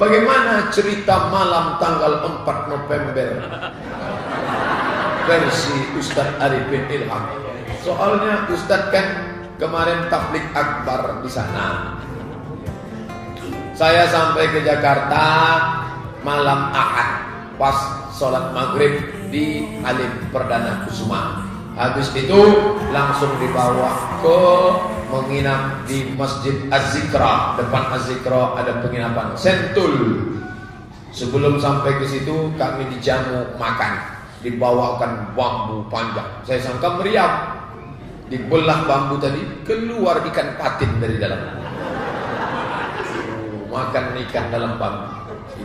Bagaimana cerita malam tanggal 4 November versi Ustadz Arifin Ilham? Soalnya Ustadz kan kemarin tablik akbar di sana. Saya sampai ke Jakarta malam Ahad, pas sholat maghrib di Halim Perdana Kusuma. Habis itu langsung dibawa ke menginap di Masjid Az-Zikra. Depan Az-Zikra ada penginapan Sentul. Sebelum sampai ke situ kami dijamu makan, dibawakan bambu panjang. Saya sangka meriam. Dibelah bambu tadi, keluar ikan patin dari dalam. Makan ikan dalam bambu,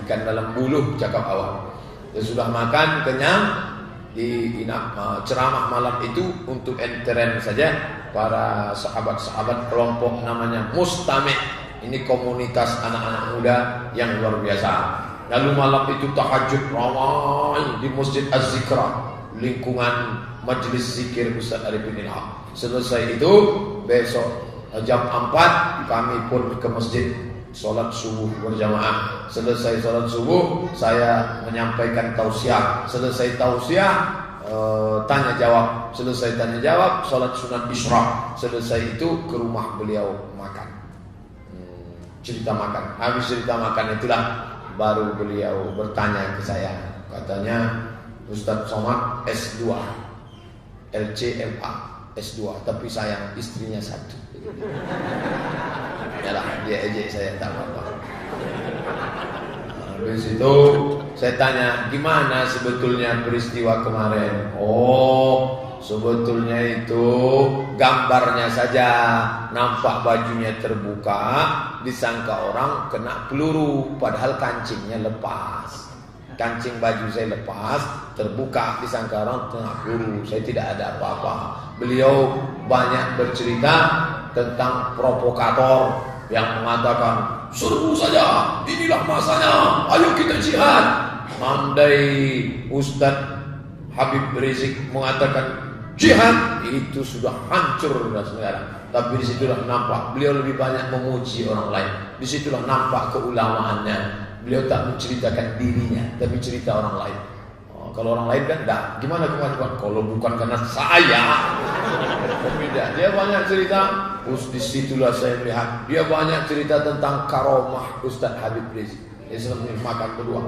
ikan dalam buluh, cakap awak. Ya sudah makan kenyang, di ceramah malam itu untuk enteren saja para sahabat-sahabat kelompok namanya Mustami'. Ini komunitas anak-anak muda yang luar biasa. Lalu malam itu tahajud ramai di Masjid Az-Zikra, lingkungan majelis zikir Ustaz Arifin Ilham. Selesai itu besok jam 4 kami pun ke masjid sholat subuh berjamaah. Selesai sholat subuh saya menyampaikan tausiah. Selesai tausiah tanya jawab. Selesai tanya jawab sholat sunat isyraq. Selesai itu ke rumah beliau makan, cerita makan. Habis cerita makan itulah baru beliau bertanya ke saya. Katanya Ustadz Somad S2 LCMA S2, tapi sayang istrinya satu. Yalah, dia ejek saya, tak apa-apa. Habis itu saya tanya, gimana sebetulnya peristiwa kemarin? Oh, sebetulnya itu gambarnya saja nampak bajunya terbuka, disangka orang kena peluru, padahal kancingnya lepas. Kancing baju saya lepas, terbuka, disangka orang kena peluru. Saya tidak ada apa-apa. Beliau banyak bercerita tentang provokator yang mengatakan, serbu saja, inilah masanya, ayo kita jihad. Andai Ustadz Habib Rizik mengatakan jihad, itu sudah hancur negara. Tapi disitulah nampak beliau lebih banyak memuji orang lain. Disitulah nampak keulamaannya. Beliau tak menceritakan dirinya, tapi cerita orang lain. Kalau orang lain kan enggak. Gimana kemajuan? Kalau bukan karena saya, tidak. Dia banyak cerita. Disitulah saya melihat. Dia banyak cerita tentang karomah Ustadz Habib Rizik. Dia sering makan berdua.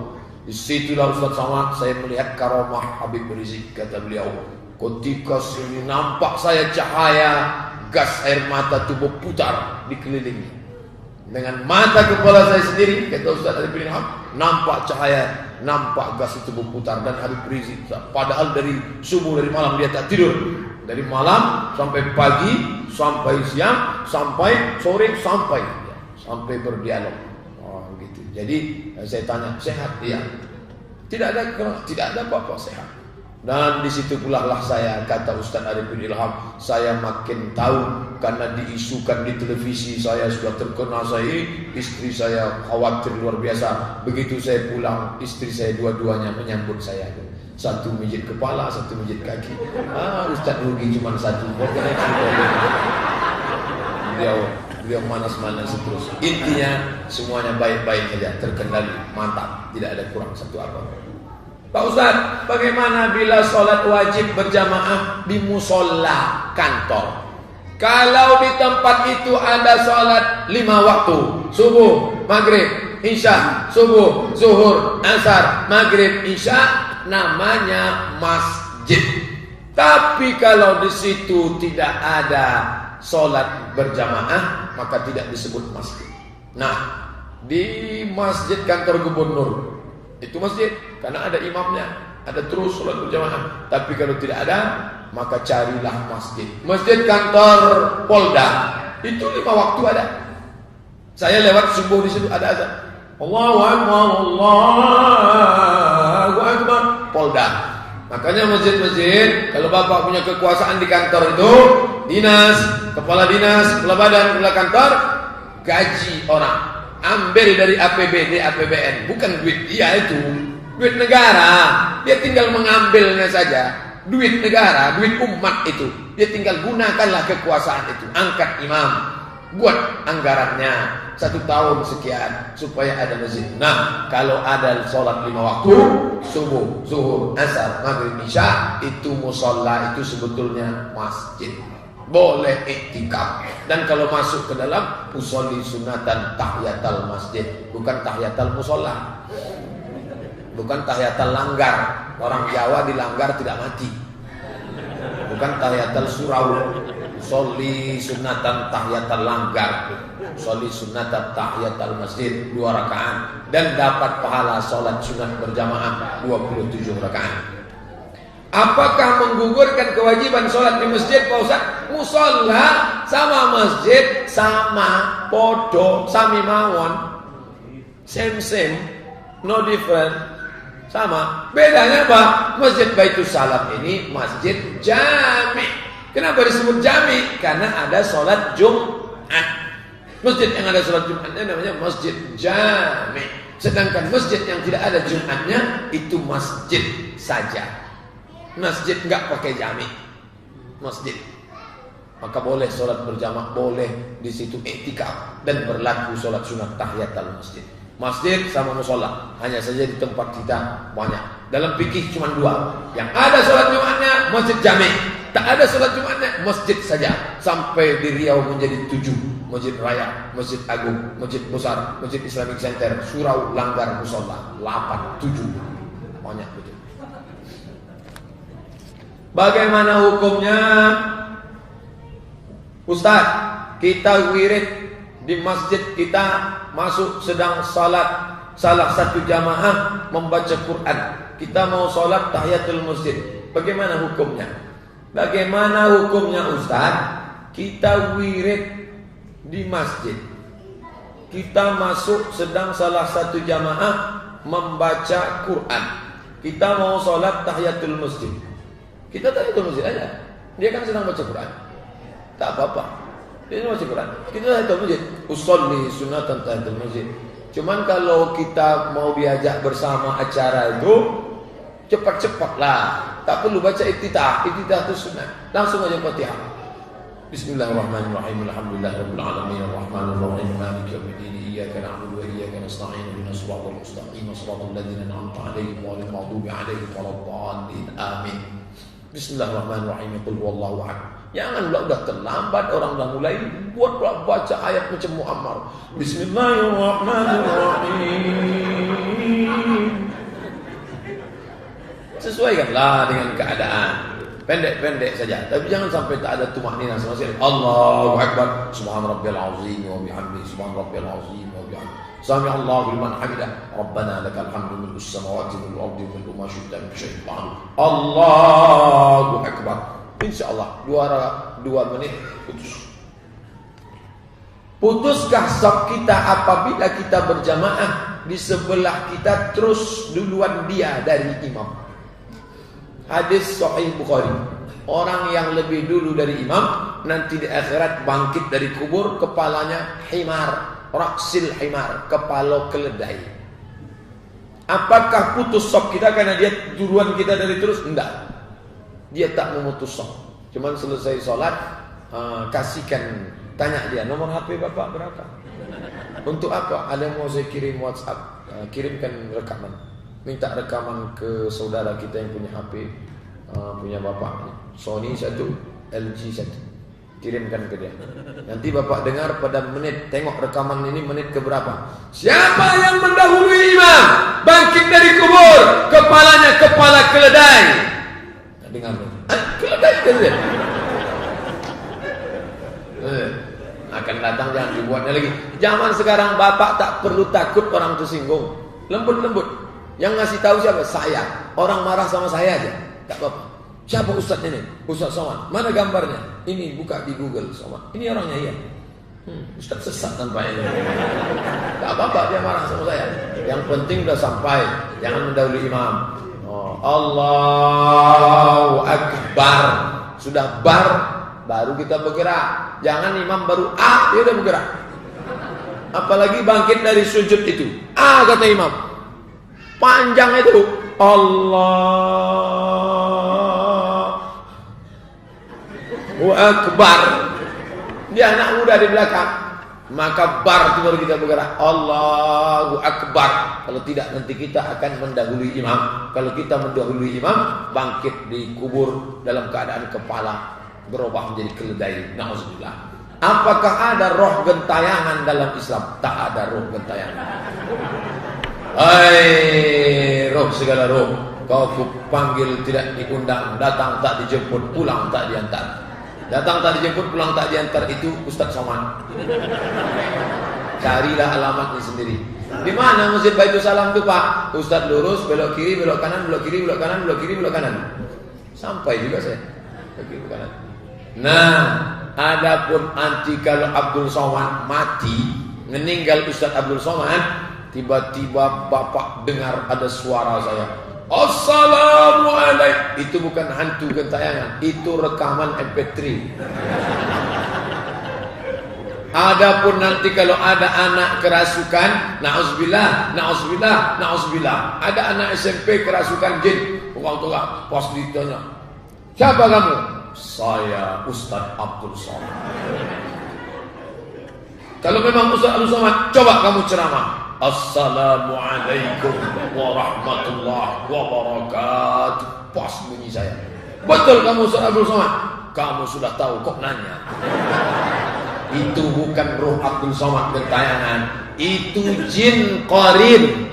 Disitulah Ustadz Somad, saya melihat karomah Habib Rizik. Kata beliau, ketika sini nampak saya cahaya gas air mata itu berputar dikelilingi. Dengan mata kepala saya sendiri, kata Ustaz Arifin Ilham, nampak cahaya, nampak gas itu berputar. Dan Habib Rizik, padahal dari subuh, dari malam dia tak tidur. Dari malam sampai pagi, sampai siang, sampai sore, sampai berdialog. Oh, gitu. Jadi saya tanya, sehat? Iya. Tidak ada apa-apa, sehat. Dan di situ pula lah saya, kata Ustaz Arifin Ilham, saya makin tahu karena diisukan di televisi saya sudah terkena saya, istri saya khawatir luar biasa. Begitu saya pulang, istri saya dua-duanya menyambut saya. Satu mijit kepala, satu mijit kaki. Ustaz rugi cuma satu. Beliau manas-manas terus. Intinya semuanya baik-baik saja, terkendali, mantap, tidak ada kurang satu apa. Pak Ustaz, bagaimana bila sholat wajib berjamaah di musola kantor? Kalau di tempat itu ada sholat 5 waktu, subuh, maghrib, isya, subuh, zuhur, asar, maghrib, isya, namanya masjid. Tapi kalau di situ tidak ada sholat berjamaah, maka tidak disebut masjid. Nah, di masjid kantor gubernur itu masjid, karena ada imamnya, ada terus sholat berjamaah. Tapi kalau tidak ada, maka carilah masjid. Masjid kantor Polda itu 5 waktu ada. Saya lewat subuh di situ ada azan. Allahu Akbar, Allahu Akbar, Polda. Makanya masjid-masjid, kalau bapak punya kekuasaan di kantor itu, dinas, kepala badan, kepala kantor, gaji orang. Ambil dari APBD, APBN, bukan duit dia itu, duit negara. Dia tinggal mengambilnya saja. Duit negara, duit umat itu, dia tinggal gunakanlah kekuasaan itu. Angkat imam, buat anggarannya 1 tahun sekian supaya ada masjid. Nah, kalau ada sholat 5 waktu, subuh, zuhur, asar, maghrib, isya, itu musola, itu sebetulnya masjid. Boleh iktikaf. Dan kalau masuk ke dalam, usolli sunatan tahiyatal masjid, bukan tahiyatal musola, bukan tahiyatal langgar. Orang Jawa dilanggar tidak mati, bukan tahiyatal surau. Usolli sunatan tahiyatal langgar, usolli sunatan tahiyatal masjid 2 rakaat, dan dapat pahala sholat sunat berjamaah 27 rakaat. Apakah menggugurkan kewajiban sholat di masjid, Pak Ustaz? Musola sama masjid sama, podo, sami mawon, same, no different, sama. Bedanya apa? Masjid Baitus Salam ini masjid jami. Kenapa disebut jami? Karena ada sholat Jumat. Masjid yang ada sholat Jumatnya namanya masjid jami. Sedangkan masjid yang tidak ada Jumatnya itu masjid saja. Masjid enggak pakai jami, masjid. Maka boleh sholat berjamaah, boleh di situ iktikaf, dan berlaku sholat sunat tahiyatul masjid. Masjid sama musola, hanya saja di tempat kita banyak. Dalam fikih cuma 2. Yang ada sholat Jumatnya masjid jami, tak ada sholat Jumatnya masjid saja. Sampai di Riau menjadi 7. Masjid Raya, Masjid Agung, Masjid Besar, Masjid Islamic Center, surau, langgar, musola, 8, 7. Banyak betul. Bagaimana hukumnya, Ustaz? Kita wirid di masjid kita, masuk sedang salat, salah satu jamaah membaca Quran, kita mau salat tahiyatul masjid, bagaimana hukumnya? Bagaimana hukumnya, Ustaz? Kita wirid di masjid, kita masuk sedang salah satu jamaah membaca Quran, kita mau salat tahiyatul masjid, kita tahiyatul masjid aja, dia kan sedang baca Quran, tak apa-apa, dia baca Quran, kita tahiyatul masjid, usolli sunatan tahiyatul masjid. Cuman kalau kita mau diajak bersama acara itu, cepat-cepatlah, tak perlu baca iftitah itu sunnah, langsung aja Fatihah. Bismillahirrahmanirrahim. Alhamdulillahirabbil alamin arrahmanir rahim maliki yaumiddin iyyaka na'budu wa iyyaka nasta'in ihdinas siratal mustaqim siratal ladzina an'amta 'alaihim ghairil maghdubi 'alaihim waladdallin. Amin. Bismillahirrahmanirrahim. Qul huwallahu ahad. Jangan udah terlambat, orang dah mulai buat baca ayat macam Muammar. Bismillahirrahmanirrahim. Sesuaikanlah dengan keadaan. Pendek-pendek saja, tapi jangan sampai tak ada tumahnina sama sekali. Allahu akbar, subhan rabbiyal azim wa bihamdihi, subhan rabbiyal azim wa bihamdihi. Sami Allahu liman hamidah. Rabbana lakal hamdu mil'us samawati wal ardi wa mil'u ma syi'ta min syai'in ba'd. Allahu akbar. Insyaallah 2 menit putus. Putuskah saf kita apabila kita berjamaah di sebelah kita terus duluan dia dari imam? Hadis Sahih Bukhari. Orang yang lebih dulu dari imam nanti di akhirat bangkit dari kubur, kepalanya himar, raksil himar, kepala keledai. Apakah putus saf kita karena dia duluan kita dari terus? Enggak. Dia tak memutus saf. Cuman selesai sholat, kasihkan, tanya dia, nomor HP bapak berapa? Untuk apa? Ada yang mau saya kirim WhatsApp, kirimkan rekaman. Minta rekaman ke saudara kita yang punya HP, punya bapak, Sony 1, LG 1. Kirimkan ke dia. Nanti bapak dengar pada menit, tengok rekaman ini menit ke berapa. Siapa yang mendahului imam bangkit dari kubur, kepalanya kepala keledai. Nah, dengar keledai keledai. Akan datang, jangan dibuatnya lagi. Zaman sekarang bapak tak perlu takut orang tersinggung, lembut-lembut. Yang ngasih tahu siapa? Saya. Orang marah sama saya aja, tak apa-apa. Siapa Ustadz ini? Ustadz Somad. Mana gambarnya? Ini, buka di Google Somad. Ini orangnya, iya. Ustadz sesat tampaknya. Tak apa-apa dia marah sama saya. Yang penting udah sampai, jangan mendahului imam. Allahu Akbar. Sudah bar, baru kita bergerak. Jangan imam baru dia udah bergerak. Apalagi bangkit dari sujud itu. Kata imam. Panjang itu. Allahu Akbar. Dia anak muda di belakang. maka bar itu baru kita bergerak. Allahu Akbar. Kalau tidak nanti kita akan mendahului imam. Kalau kita mendahului imam, bangkit di kubur dalam keadaan kepala berubah menjadi keledai. Nauzubillah. Apakah ada roh gentayangan dalam Islam? Tak ada roh gentayangan. Hai roh segala roh, kau panggil tidak diundang, datang tak dijemput, pulang tak diantar. Datang tak dijemput, pulang tak diantar, itu Ustaz Somad. Carilah alamatnya sendiri. Di mana Masjid Baitul Salam itu Pak? Ustaz lurus, belok kiri, belok kanan, belok kiri, belok kanan, belok kiri, belok kanan. Sampai juga saya. Belok kiri, belok kanan. Nah, adapun nanti kalau Abdul Somad mati, meninggal Ustaz Abdul Somad, tiba-tiba Bapak dengar ada suara saya. Assalamualaikum. Itu bukan hantu gentayangan, itu rekaman MP3. Adapun nanti kalau ada anak kerasukan, na'udzubillah, na'udzubillah, na'udzubillah. Ada anak SMP kerasukan jin, orang tua pas ditanya, siapa kamu? Saya Ustaz Abdul Somad. Kalau memang Ustaz Abdul Somad, coba kamu ceramah. Assalamualaikum warahmatullahi wabarakatuh. Pas bunyi saya. Betul kamu Ustaz Abdul Somad? Kamu sudah tahu kok nanya. Itu bukan roh Abdul Somad gentayangan, itu jin qarin.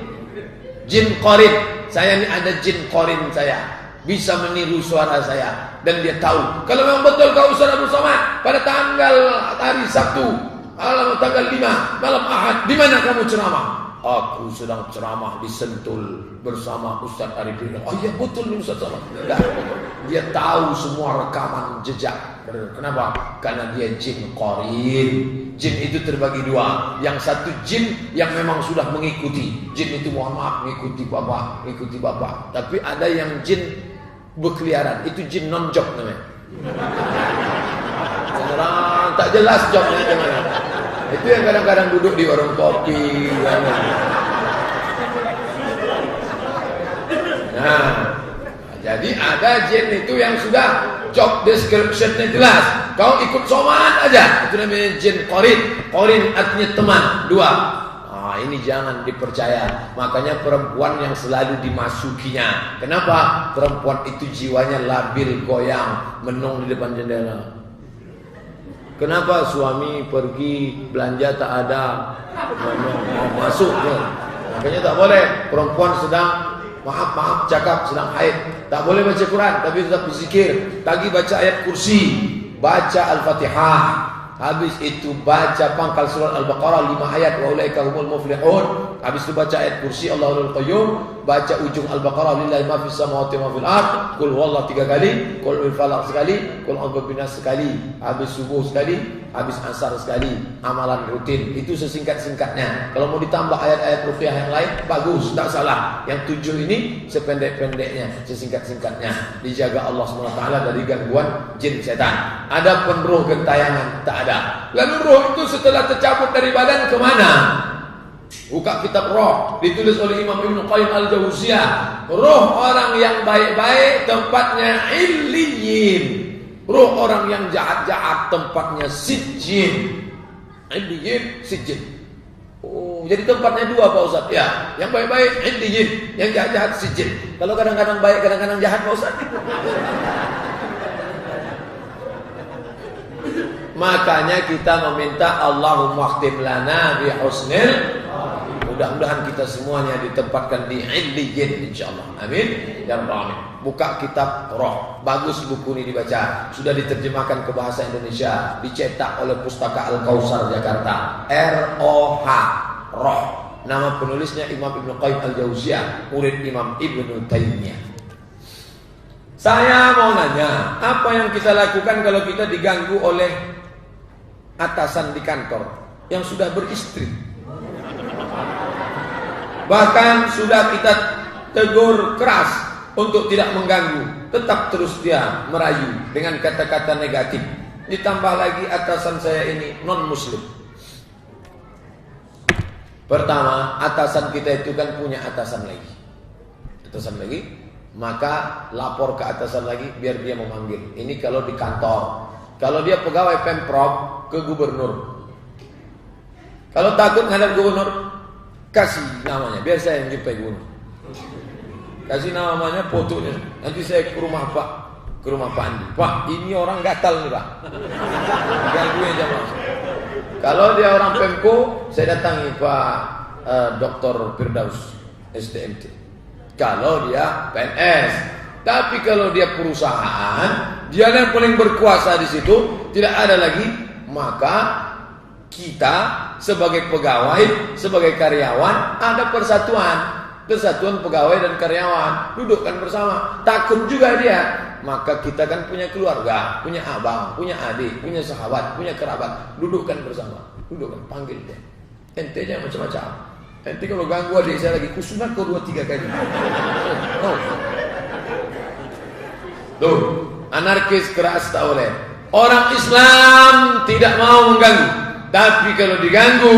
Jin qarin. Saya ini ada jin qarin saya, bisa meniru suara saya dan dia tahu. Kalau memang betul kau Ustaz Abdul Somad pada tanggal hari Sabtu, tanggal 5 malam Ahad, di mana kamu ceramah? Aku sedang ceramah di Sentul bersama Ustaz Arifin. Oh iya betul nih Ustaz Somad. Dia tahu semua rekaman jejak. Kenapa? Karena dia jin qarin. Jin itu terbagi dua. Yang satu jin yang memang sudah mengikuti. Jin itu mohon maaf mengikuti bapak. Tapi ada yang jin berkeliaran. Itu jin non job namanya. Tak jelas jobnya gimana. Itu yang kadang-kadang duduk di warung kopi. Nah, jadi ada jin itu yang sudah job description-nya jelas. Kau ikut somad aja. Itu namanya jin qarin. Qarin artinya teman, dua. Ini jangan dipercaya. Makanya perempuan yang selalu dimasukinya. Kenapa? Perempuan itu jiwanya labil, goyang, menung di depan jendela. Kenapa suami pergi belanja tak ada, mau masuk ya. Makanya tak boleh. Perempuan sedang maaf cakap sedang haid, tak boleh baca Quran tapi tetap berzikir. Pagi baca ayat kursi, baca Al-Fatihah. Habis itu baca pangkal surat Al-Baqarah 5 ayat, wa ulaika humul muflihun. Habis itu baca ayat kursi Allahul Qayyum, baca ujung Al-Baqarah lillahi ma fis samawati wa ma fil ard, qul huwallahu 3 kali, qul huwal falaq sekali, qul a'udzu binas sekali, habis subuh sekali, habis asar sekali. Amalan rutin itu sesingkat-singkatnya. Kalau mau ditambah ayat-ayat ruqyah yang lain bagus, tak salah. Yang 7 ini sependek-pendeknya, sesingkat-singkatnya. Dijaga Allah SWT dari gangguan jin setan. Ada penruh gentayangan tak ada. Lalu roh itu setelah tercabut dari badan kemana? Buka kitab roh, ditulis oleh Imam Ibnu Qayyim Al-Jauziyah. Roh orang yang baik-baik tempatnya illiyin. Roh orang yang jahat-jahat tempatnya sijjin. Illiyin, sijjin. Oh, jadi tempatnya dua Pak Ustaz. Ya, yang baik-baik illiyin, yang jahat-jahat sijjin. Kalau kadang-kadang baik, kadang-kadang jahat Pak Ustaz. Makanya kita meminta Allahumma khtim lana bi husnil. Mudah-mudahan kita semuanya ditempatkan di illiyin insyaallah. Amin ya rabbal alamin. Buka kitab roh. Bagus buku ini dibaca. Sudah diterjemahkan ke bahasa Indonesia, dicetak oleh Pustaka Al-Kautsar Jakarta. R-O-H, roh. Nama penulisnya Imam Ibnu Qayyim Al-Jauziyah, murid Imam Ibnu Taimiyah. Saya mau nanya, apa yang kita lakukan kalau kita diganggu oleh atasan di kantor yang sudah beristri? Bahkan sudah kita tegur keras untuk tidak mengganggu, tetap terus dia merayu dengan kata-kata negatif. Ditambah lagi atasan saya ini non-muslim. Pertama, atasan kita itu kan punya atasan lagi, maka lapor ke atasan lagi biar dia memanggil. Ini kalau di kantor. Kalau dia pegawai Pemprov, ke gubernur. Kalau takut ngadap gubernur, kasih namanya, biar saya yang jumpai gubernur. Kasih namanya, fotonya. Nanti saya ke rumah Pak Andi. Pak, ini orang gatal nih Pak. Gangguin jamaah. Kalau dia orang Pemko, saya datangi Pak Dr. Firdaus SDMT. Kalau dia PNS, tapi kalau dia perusahaan, dia yang paling berkuasa di situ, tidak ada lagi, maka kita sebagai pegawai, sebagai karyawan ada persatuan pegawai dan karyawan, dudukkan bersama. Takut juga dia, maka kita kan punya keluarga, punya abang, punya adik, punya sahabat, punya kerabat, dudukkan bersama, dudukkan, panggil dia. Ente jangan macam-macam. Ente kalau ganggu adik saya lagi, kusunat kau 2-3 kali. Tuh, anarkis keras tak boleh. Orang Islam tidak mau mengganggu. Tapi kalau diganggu,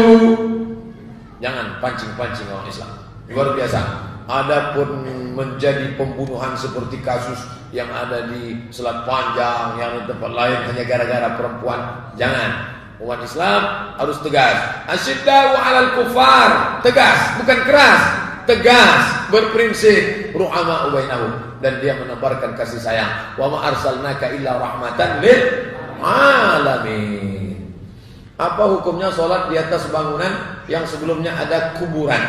jangan pancing-pancing orang Islam. Luar biasa. Adapun menjadi pembunuhan seperti kasus yang ada di Selat Panjang, yang di tempat lain hanya gara-gara perempuan, jangan. Umat Islam harus tegas. Asyiddau 'alal kufar, tegas, bukan keras, tegas, berprinsip, ruhama bainahum, dan dia menebarkan kasih sayang. Wa ma arsalnaka illa rahmatan lil alamin. Apa hukumnya sholat di atas bangunan yang sebelumnya ada kuburan?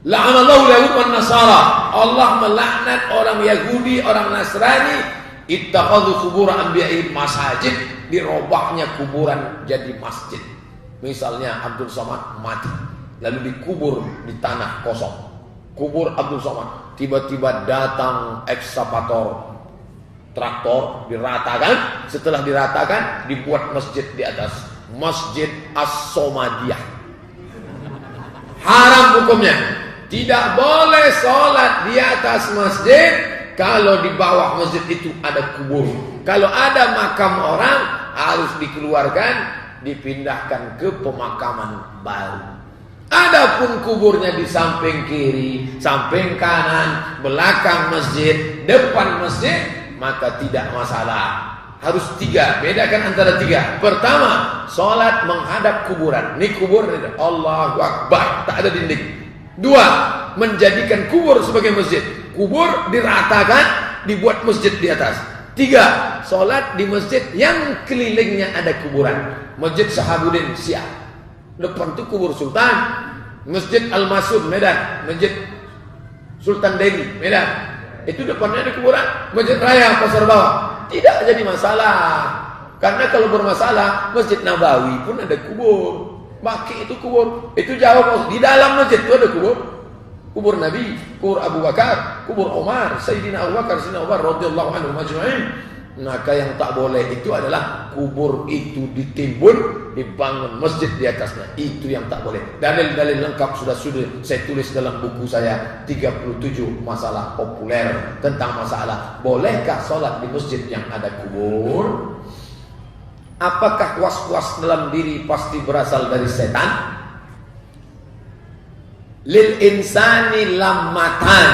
La'anallahu Yahud wan Nasara. Allah melaknat orang Yahudi, orang Nasrani, ittakhadhu qubur anbiya'i masajid, dirobahnya kuburan jadi masjid. Misalnya Abdul Somad mati, lalu dikubur di tanah kosong. Kubur Abdul Somad, tiba-tiba datang ekskavator, traktor, diratakan. Setelah diratakan, dibuat masjid di atas. Masjid As-Somadiyah. Haram hukumnya. Tidak boleh sholat di atas masjid kalau di bawah masjid itu ada kubur. Kalau ada makam orang, harus dikeluarkan, dipindahkan ke pemakaman baru. Adapun kuburnya di samping kiri, samping kanan, belakang masjid, depan masjid, maka tidak masalah. Harus 3, bedakan antara 3. Pertama, sholat menghadap kuburan. Ini kubur, Allahu Akbar, tak ada dinding. 2, menjadikan kubur sebagai masjid. Kubur diratakan, dibuat masjid di atas. 3, sholat di masjid yang kelilingnya ada kuburan. Masjid Sahabuddin Syiah, depan itu kubur Sultan. Masjid Al-Masud Medan, Masjid Sultan Delhi Medan, itu depannya ada kuburan. Masjid Raya Pasar Bawah, tidak jadi masalah. Karena kalau bermasalah, Masjid Nabawi pun ada kubur. Baki itu kubur, itu jauh. Di dalam masjid itu ada kubur. Kubur Nabi, kubur Abu Bakar, kubur Umar, Sayyidina Abu Bakar, Sayyidina Umar radhiyallahu anhu majma'in. Maka yang tak boleh itu adalah kubur itu ditimbun, dibangun masjid di atasnya. Itu yang tak boleh. Dalil-dalil lengkap sudah saya tulis dalam buku saya 37 masalah populer tentang masalah bolehkah sholat di masjid yang ada kubur. Apakah was-was dalam diri pasti berasal dari setan? Lil insani lammatan.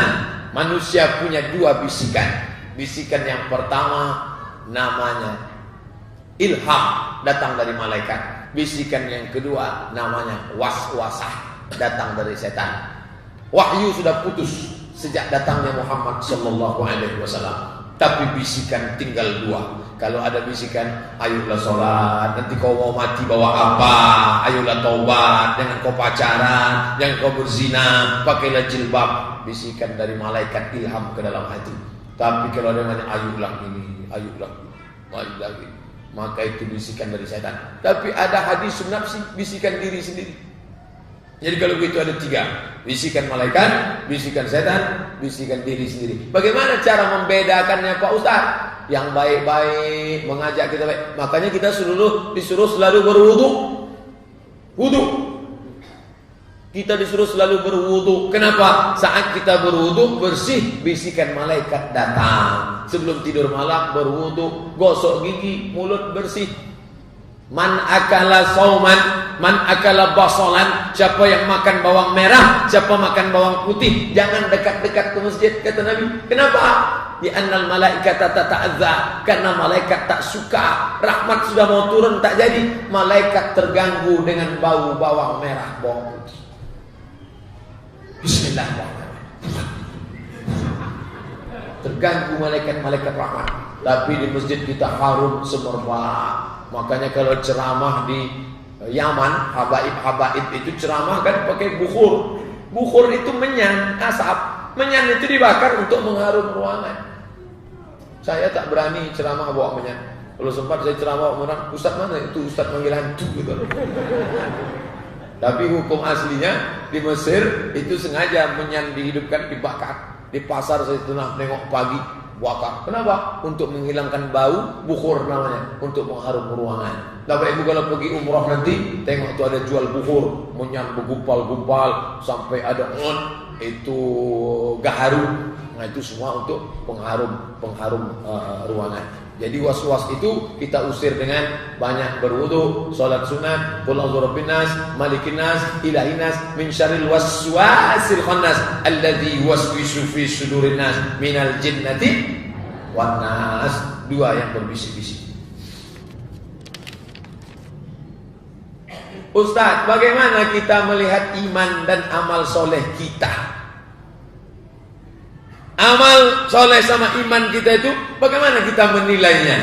Manusia punya 2 bisikan. Bisikan yang pertama namanya ilham, datang dari malaikat. Bisikan yang kedua namanya was-wasah, datang dari setan. Wahyu sudah putus sejak datangnya Muhammad sallallahu alaihi wasallam. Tapi bisikan tinggal 2. Kalau ada bisikan, ayolah sholat, nanti kau mau mati bawa apa? Ayolah taubat, jangan kau pacaran, jangan kau berzina, pakailah jilbab. Bisikan dari malaikat, ilham ke dalam hati. Tapi kalau ada yang ayolah ini, ayolah ini, maka itu bisikan dari setan. Tapi ada hadis nafsi, bisikan diri sendiri. Jadi kalau begitu ada 3, bisikan malaikat, bisikan setan, bisikan diri sendiri. Bagaimana cara membedakannya Pak Ustaz? Yang baik-baik mengajak kita baik. Makanya kita disuruh selalu berwudu. Wudu. Kita disuruh selalu berwudu. Kenapa? Saat kita berwudu bersih, bisikan malaikat datang. Sebelum tidur malam berwudu, gosok gigi, mulut bersih. Man akala sauman, Man akala basalan, siapa yang makan bawang merah, siapa makan bawang putih, jangan dekat-dekat ke masjid, kata Nabi. Kenapa? Di annal malaikata tata'adza, karena malaikat tak suka. Rahmat sudah mau turun tak jadi, malaikat terganggu dengan bau bawang merah, bawang putih. Bismillahirrahmanirrahim. Terganggu malaikat-malaikat rahmat. Tapi di masjid kita harum semerbak. Makanya kalau ceramah di Yaman, habaib-habaib itu ceramah kan pakai bukhur. Bukhur itu menyan, asap. Menyan itu dibakar untuk mengharum ruangan. Saya tak berani ceramah bawa menyan. Kalau sempat saya ceramah orang, ustaz mana itu, ustaz manggil hantu gitu. Tapi hukum aslinya di Mesir itu sengaja menyan dihidupkan, dibakar. Di pasar saya pernah nengok pagi, bakar. Kenapa? Untuk menghilangkan bau, bukhur namanya, untuk mengharum ruangan. Bapak Ibu kalau pergi umrah nanti, tengok itu ada jual bukhur, menyan bergumpal-gumpal sampai ada itu gaharu. Nah itu semua untuk pengharum ruangan. Jadi was-was itu kita usir dengan banyak berwudu, salat sunat, qul a'udzu birabbin nas, malikin nas, ilahin nas, min syarril waswasil khannas alladzi yuwaswisu fi sudurin nas minal jinnati wan nas. Dua yang berbisik-bisik. Ustaz, bagaimana kita melihat iman dan amal soleh kita? Amal soleh sama iman kita itu bagaimana kita menilainya?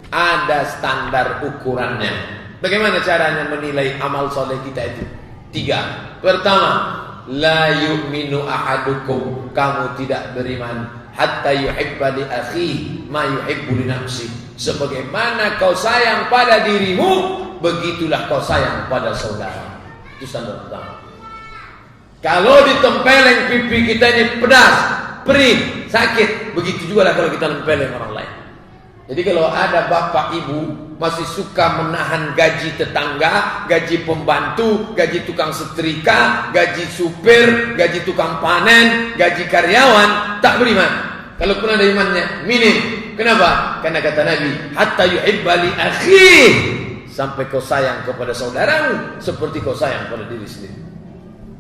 Ada standar ukurannya. Bagaimana caranya menilai amal soleh kita itu? 3. Pertama, la yu'minu ahadukum, kamu tidak beriman hatta yuhibba li akhihi ma yuhibbu li nafsihi. Sebagaimana kau sayang pada dirimu, begitulah kau sayang pada saudara. Itu standar pertama. Kalau ditempeleng pipi kita ini pedas, perih, sakit, begitu juga lah kalau kita nempeleng orang lain. Jadi kalau ada bapak ibu masih suka menahan gaji tetangga, gaji pembantu, gaji tukang setrika, gaji supir, gaji tukang panen, gaji karyawan, tak beriman. Kalau pun ada imannya minim. Kenapa? Karena kata Nabi, hatta yuhibba li akhihi, sampai kau sayang kepada saudaramu seperti kau sayang pada diri sendiri.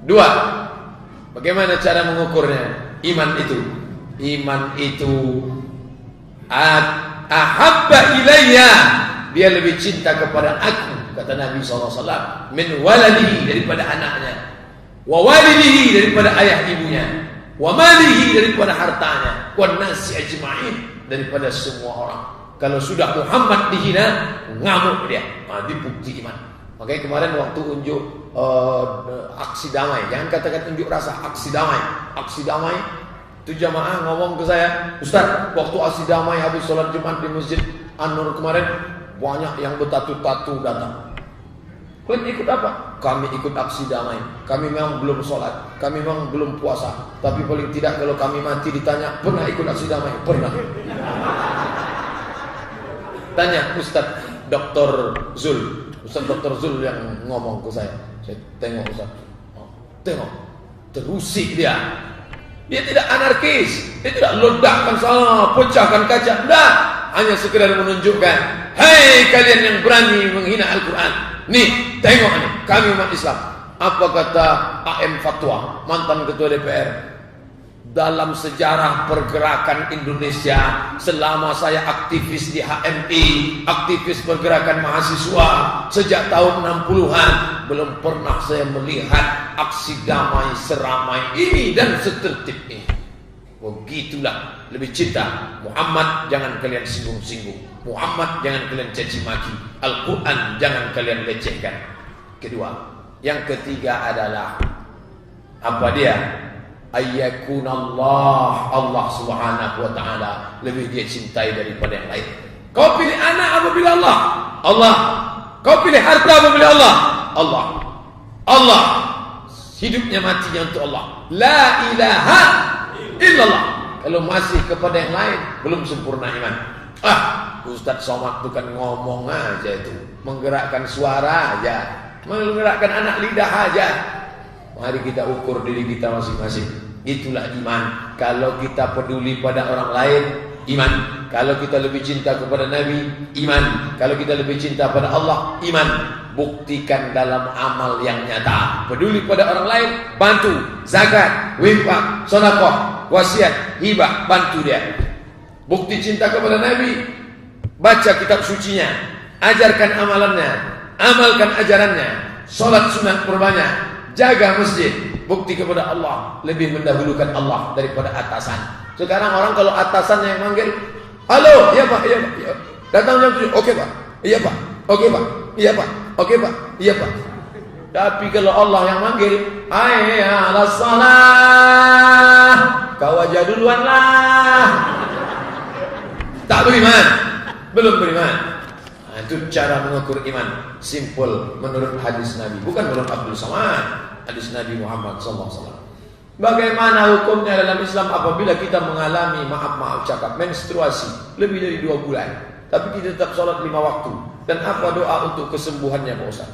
2. Bagaimana cara mengukurnya? Iman itu ahabba ilayya, dia lebih cinta kepada aku, kata Nabi SAW, min waladihi, daripada anaknya, wa walidihi, daripada ayah ibunya, wa malihi, daripada hartanya, wa nasi ajma'in, daripada semua orang. Kalau sudah Muhammad dihina, ngamuk dia. Nah, itu bukti iman. Makanya kemarin waktu unjuk aksi damai, jangan katakan unjuk rasa, aksi damai. Aksi damai itu jamaah ngomong ke saya, Ustaz, waktu aksi damai habis sholat Jumat di Masjid An-Nur kemarin, banyak yang bertatu-tatu datang. Kalian ikut apa? Kami ikut aksi damai. Kami memang belum sholat, kami memang belum puasa, tapi paling tidak kalau kami mati ditanya, pernah ikut aksi damai? Pernah. Tanya Ustaz Dr. Zul, Ustaz Dr. Zul yang ngomong ke saya tengok Ustaz, tengok, terusik dia. Dia tidak anarkis, dia tidak ledakkan salah, pecahkan kaca, tidak. Hanya sekedar menunjukkan, hei kalian yang berani menghina Al-Quran, nih tengok nih, kami umat Islam. Apa kata AM Fatwa, mantan ketua DPR? Dalam sejarah pergerakan Indonesia, selama saya aktivis di HMI, aktivis pergerakan mahasiswa sejak tahun 60-an, belum pernah saya melihat aksi damai seramai ini dan setertib ini. Begitulah lebih cinta Muhammad, jangan kalian singgung-singgung. Muhammad jangan kalian caci maki. Al-Quran jangan kalian lecehkan. Kedua, yang ketiga adalah apa dia? Ayyakunallah, Allah subhanahu wa ta'ala lebih dia cintai daripada yang lain. Kau pilih anak apabila Allah, Allah. Kau pilih harta apabila Allah, Allah. Allah, hidupnya matinya untuk Allah. La ilaha illallah. Kalau masih kepada yang lain, belum sempurna iman. Ustaz Somad itu kan ngomong aja itu, menggerakkan suara aja, menggerakkan anak lidah aja. Mari kita ukur diri kita masing-masing. Itulah iman. Kalau kita peduli pada orang lain, iman. Kalau kita lebih cinta kepada Nabi, iman. Kalau kita lebih cinta pada Allah, iman. buktikan dalam amal yang nyata. Peduli pada orang lain, bantu. Zakat, infak, sedekah, wasiat, hibah, bantu dia. Bukti cinta kepada Nabi, baca kitab sucinya, ajarkan amalannya, amalkan ajarannya, sholat sunat perbanyak, jaga masjid. Bukti kepada Allah, lebih mendahulukan Allah daripada atasan. Sekarang orang kalau atasannya yang manggil, halo, iya pak, iya pak, iya. Datang jam 7, oke pak, iya pak, oke pak, iya pak, oke pak, iya pak. Tapi kalau Allah yang manggil, hayya 'alas shalah, kau aja duluan lah. Tak beriman, belum beriman. Nah, itu cara mengukur iman, simpel menurut hadis Nabi, bukan menurut Abdul Somad, hadis Nabi Muhammad SAW. Bagaimana hukumnya dalam Islam apabila kita mengalami maaf cakap menstruasi lebih dari 2 bulan, tapi kita tetap sholat 5 waktu, dan apa doa untuk kesembuhannya Pak Ustaz?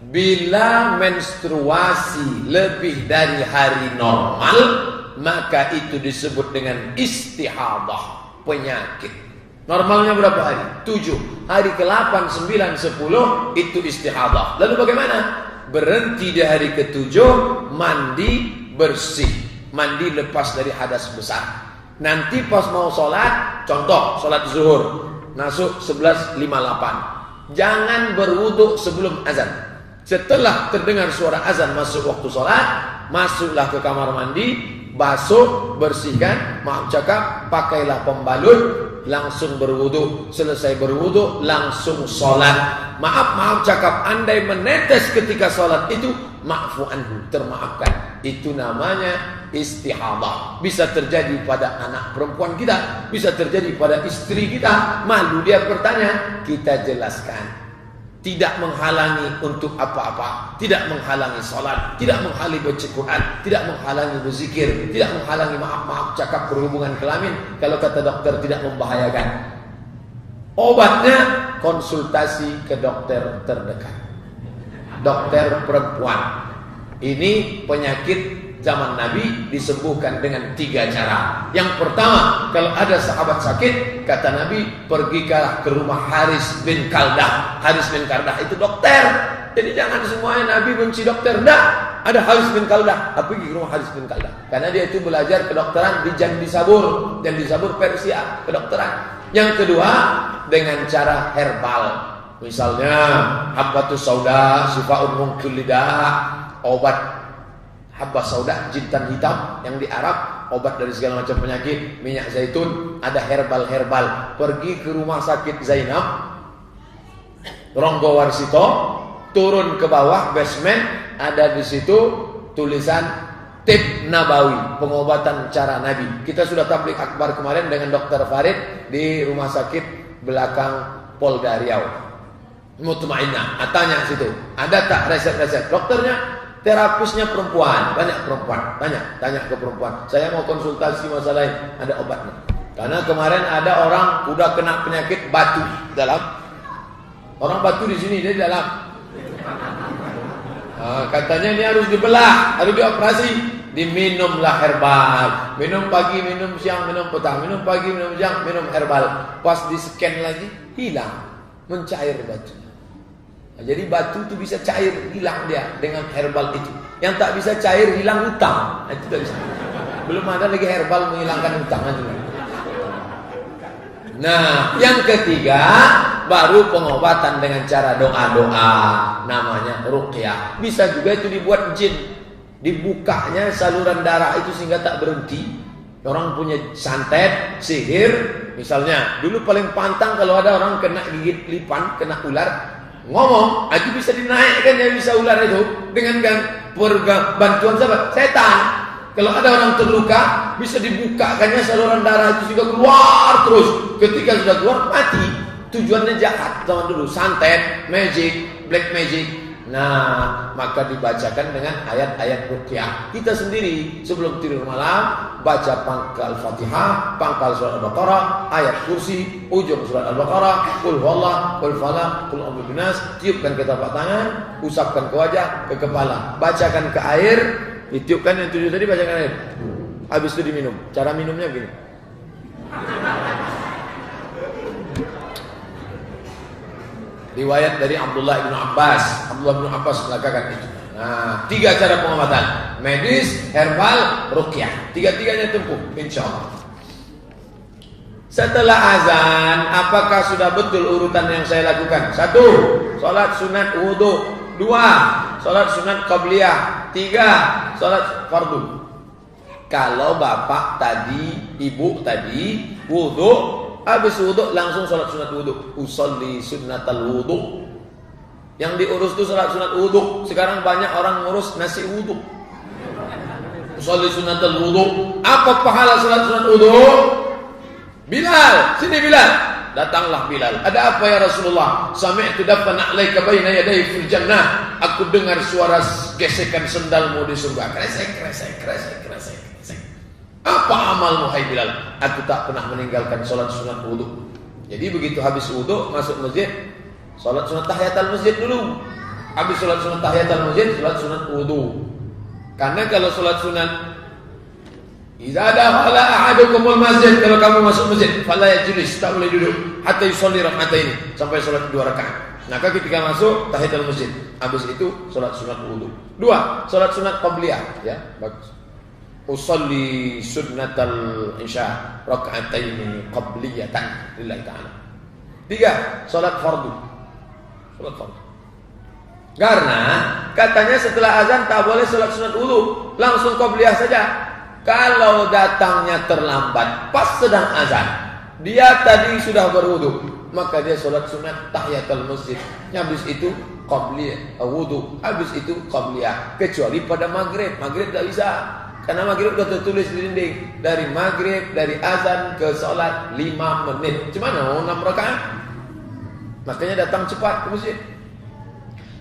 Bila menstruasi lebih dari hari normal, maka itu disebut dengan istihadah, penyakit. Normalnya berapa hari? 7. Hari ke-8, 9, 10 itu istihadah. Lalu bagaimana? Berhenti di hari ke-7, mandi bersih, mandi lepas dari hadas besar. Nanti pas mau sholat, contoh sholat zuhur, masuk 11.58. Jangan berwudu sebelum azan. Setelah terdengar suara azan masuk waktu sholat, masuklah ke kamar mandi, basuh, bersihkan, maaf cakap, pakailah pembalut, langsung berwudu. Selesai berwudu, langsung sholat. Maaf cakap, andai menetes ketika sholat itu, ma'fu anhu, termaafkan. Itu namanya istihadah. Bisa terjadi pada anak perempuan kita, bisa terjadi pada istri kita. Malu dia bertanya, kita jelaskan. Tidak menghalangi untuk apa-apa, tidak menghalangi sholat, tidak menghalangi baca Quran, tidak menghalangi berzikir, tidak menghalangi maaf cakap berhubungan kelamin. Kalau kata dokter tidak membahayakan. Obatnya konsultasi ke dokter terdekat, dokter perempuan. Ini penyakit zaman Nabi disembuhkan dengan 3 cara. Yang pertama, kalau ada sahabat sakit, kata Nabi, pergilah ke rumah Haris bin Kaldah. Haris bin Kaldah itu dokter. Jadi jangan semuanya Nabi benci dokter. Enggak, ada Haris bin Kaldah, pergi ke rumah Haris bin Kaldah. Karena dia itu belajar kedokteran di Jandi Sabur, Jandi Sabur Persia, kedokteran. Yang kedua, dengan cara herbal. Misalnya habbatus sauda, syifaun mungkil lidah, obat habba sauda, jintan hitam yang di Arab, obat dari segala macam penyakit, minyak zaitun, ada herbal. Pergi ke rumah sakit Zainab, Ronggo Warsito, turun ke bawah basement, ada di situ tulisan Tib Nabawi, pengobatan cara Nabi. Kita sudah tablik akbar kemarin dengan Dr. Farid di rumah sakit belakang Polda Riau. Mutmainnah, tanya situ, ada tak resep-resep? Dokternya, terapisnya perempuan, banyak perempuan, tanya ke perempuan. Saya mau konsultasi masalah ini, ada obatnya. Karena kemarin ada orang udah kena penyakit batu dalam, orang batu di sini dia di dalam. Katanya ini harus dibelah, harus dioperasi. Diminumlah herbal, minum pagi, minum siang, minum petang, minum pagi, minum siang, minum herbal. Pas di scan lagi, hilang, mencair batu. Nah, jadi batu itu bisa cair, hilang dia dengan herbal itu. Yang tak bisa cair, hilang hutang. Nah, itu tak bisa. Belum ada lagi herbal menghilangkan hutang. Nah, yang ketiga, baru pengobatan dengan cara doa-doa, namanya ruqyah. Bisa juga itu dibuat jin, dibukanya saluran darah itu sehingga tak berhenti. Orang punya santet, sihir, misalnya. Dulu paling pantang kalau ada orang kena gigit lipan, kena ular, ngomong, itu bisa dinaikkan ya, bisa ular itu dengan bantuan siapa? Setan. Kalau ada orang terluka, bisa dibukakannya saluran darah itu sehingga keluar terus. Ketika sudah keluar, mati. Tujuannya jahat zaman dulu, santet, magic, black magic. Nah, maka dibacakan dengan ayat-ayat ruqyah. Kita sendiri sebelum tidur malam baca pangkal Fatihah, pangkal surat Al-Baqarah, ayat kursi, ujung surat Al-Baqarah, qul huwallah, qul falaq, qul a'udzu binnas, tiupkan ke telapak tangan, usapkan ke wajah, ke kepala, bacakan ke air, ditiupkan yang 7 tadi, bacakan air. Habis itu diminum. Cara minumnya begini. Riwayat dari Abdullah bin Abbas. Abdullah bin Abbas melakukan itu. Nah, 3 cara pengobatan: medis, herbal, ruqyah. 3-tiganya tempuh, insyaallah. Setelah azan, apakah sudah betul urutan yang saya lakukan? 1. Salat sunat wudu. 2. Salat sunat qabliyah. 3. Salat fardu. Kalau bapak tadi, ibu tadi wudu, habis wudu langsung salat sunat wudu. Usolli sunnatal wudu. Yang diurus itu salat sunat wudu. Sekarang banyak orang ngurus nasi wudu. Usolli sunnatal wudu. Apa pahala salat sunat wudu? Bilal, sini Bilal. Datanglah Bilal. Ada apa ya Rasulullah? Sami'tu dafan alaika baina yaday fil jannah. Aku dengar suara gesekan sendalmu di surga. Kresek, kresek, kresek, kresek, kresek. Apa amalmu hai Bilal? Aku tak pernah meninggalkan salat sunat wudu. Jadi begitu habis wudu masuk masjid, salat sunat tahiyatul masjid dulu. Habis salat sunat tahiyatul masjid, salat sunat wudu. Karena kalau salat sunat idza dakhala ahadukumul masjid, kalau kamu masuk masjid, fala yajlis, tak boleh duduk hatta yusolli rak'atain, sampai salat 2 rakaat. Maka ketika masuk tahiyatul masjid, habis itu salat sunat wudu. 2, salat sunat qabliyah, ya, bagus. Usolli sunnatal isya rak'atain qabliyatan lillahi ta'ala. 3, salat fardu. Salat fardu. Karena katanya setelah azan tak boleh salat sunat wudu, langsung qabliyah saja. Kalau datangnya terlambat pas sedang azan, dia tadi sudah berwudu, maka dia sholat sunat tahiyatul masjid. Habis itu qabliyah, wudu. Habis itu qabliyah. Kecuali pada maghrib. Maghrib tak bisa, karena maghrib sudah tertulis di dinding. Dari maghrib, dari azan ke sholat 5 menit. Cuma 6 rakaat. Makanya datang cepat ke masjid.